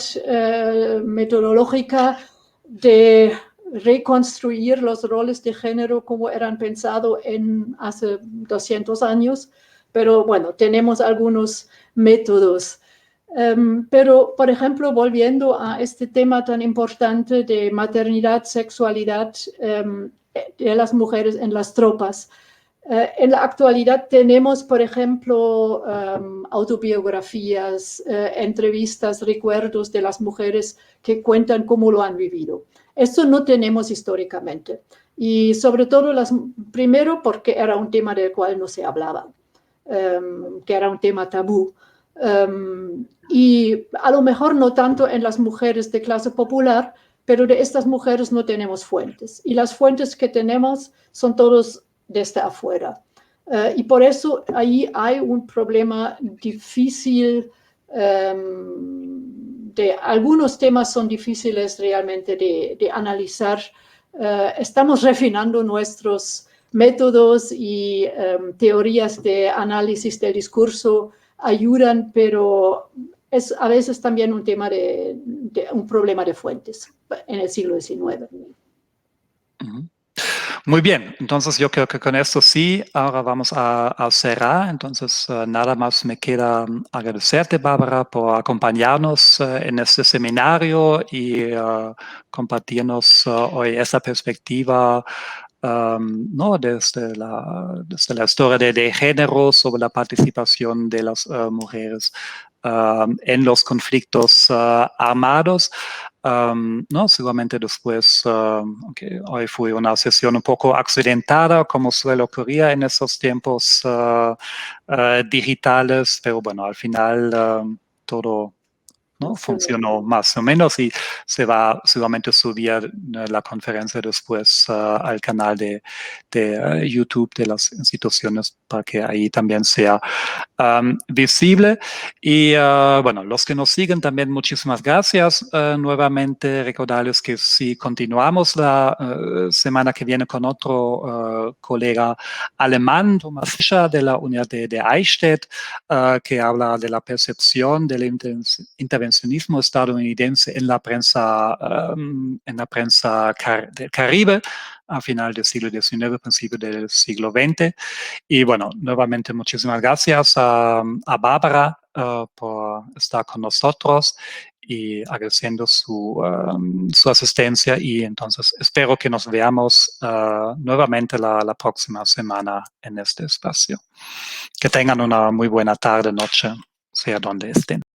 metodológica de reconstruir los roles de género como eran pensados hace 200 años, pero bueno, tenemos algunos métodos. Pero, por ejemplo, volviendo a este tema tan importante de maternidad, sexualidad de las mujeres en las tropas, en la actualidad tenemos, por ejemplo, autobiografías, entrevistas, recuerdos de las mujeres que cuentan cómo lo han vivido. Esto no tenemos históricamente. Y sobre todo, primero porque era un tema del cual no se hablaba, que era un tema tabú. Y a lo mejor no tanto en las mujeres de clase popular, pero de estas mujeres no tenemos fuentes. Y las fuentes que tenemos son todos desde afuera. Y por eso ahí hay un problema difícil, algunos temas son difíciles realmente de analizar. Estamos refinando nuestros métodos y teorías de análisis del discurso ayudan, pero es a veces también un tema un problema de fuentes en el siglo XIX. Uh-huh. Muy bien, entonces yo creo que con esto sí, ahora vamos a cerrar. Entonces nada más me queda agradecerte, Bárbara, por acompañarnos en este seminario y compartirnos hoy esta perspectiva, ¿no?, desde la historia de género sobre la participación de las mujeres en los conflictos armados. No, seguramente después, okay, hoy fue una sesión un poco accidentada, como suele ocurrir en estos tiempos digitales, pero bueno, al final todo, ¿no?, funcionó más o menos, y se va seguramente a subir la conferencia después al canal de YouTube de las instituciones para que ahí también sea visible. Y bueno, los que nos siguen también, muchísimas gracias. Nuevamente recordarles que si continuamos la semana que viene con otro colega alemán, Thomas Fischer, de la Universidad de Eichstätt, que habla de la percepción del intervencionismo estadounidense en la prensa del Caribe a final del siglo XIX, principio del siglo XX. Y bueno, nuevamente muchísimas gracias a Bárbara por estar con nosotros y agradeciendo su asistencia, y entonces espero que nos veamos nuevamente la próxima semana en este espacio. Que tengan una muy buena tarde, noche, sea donde estén.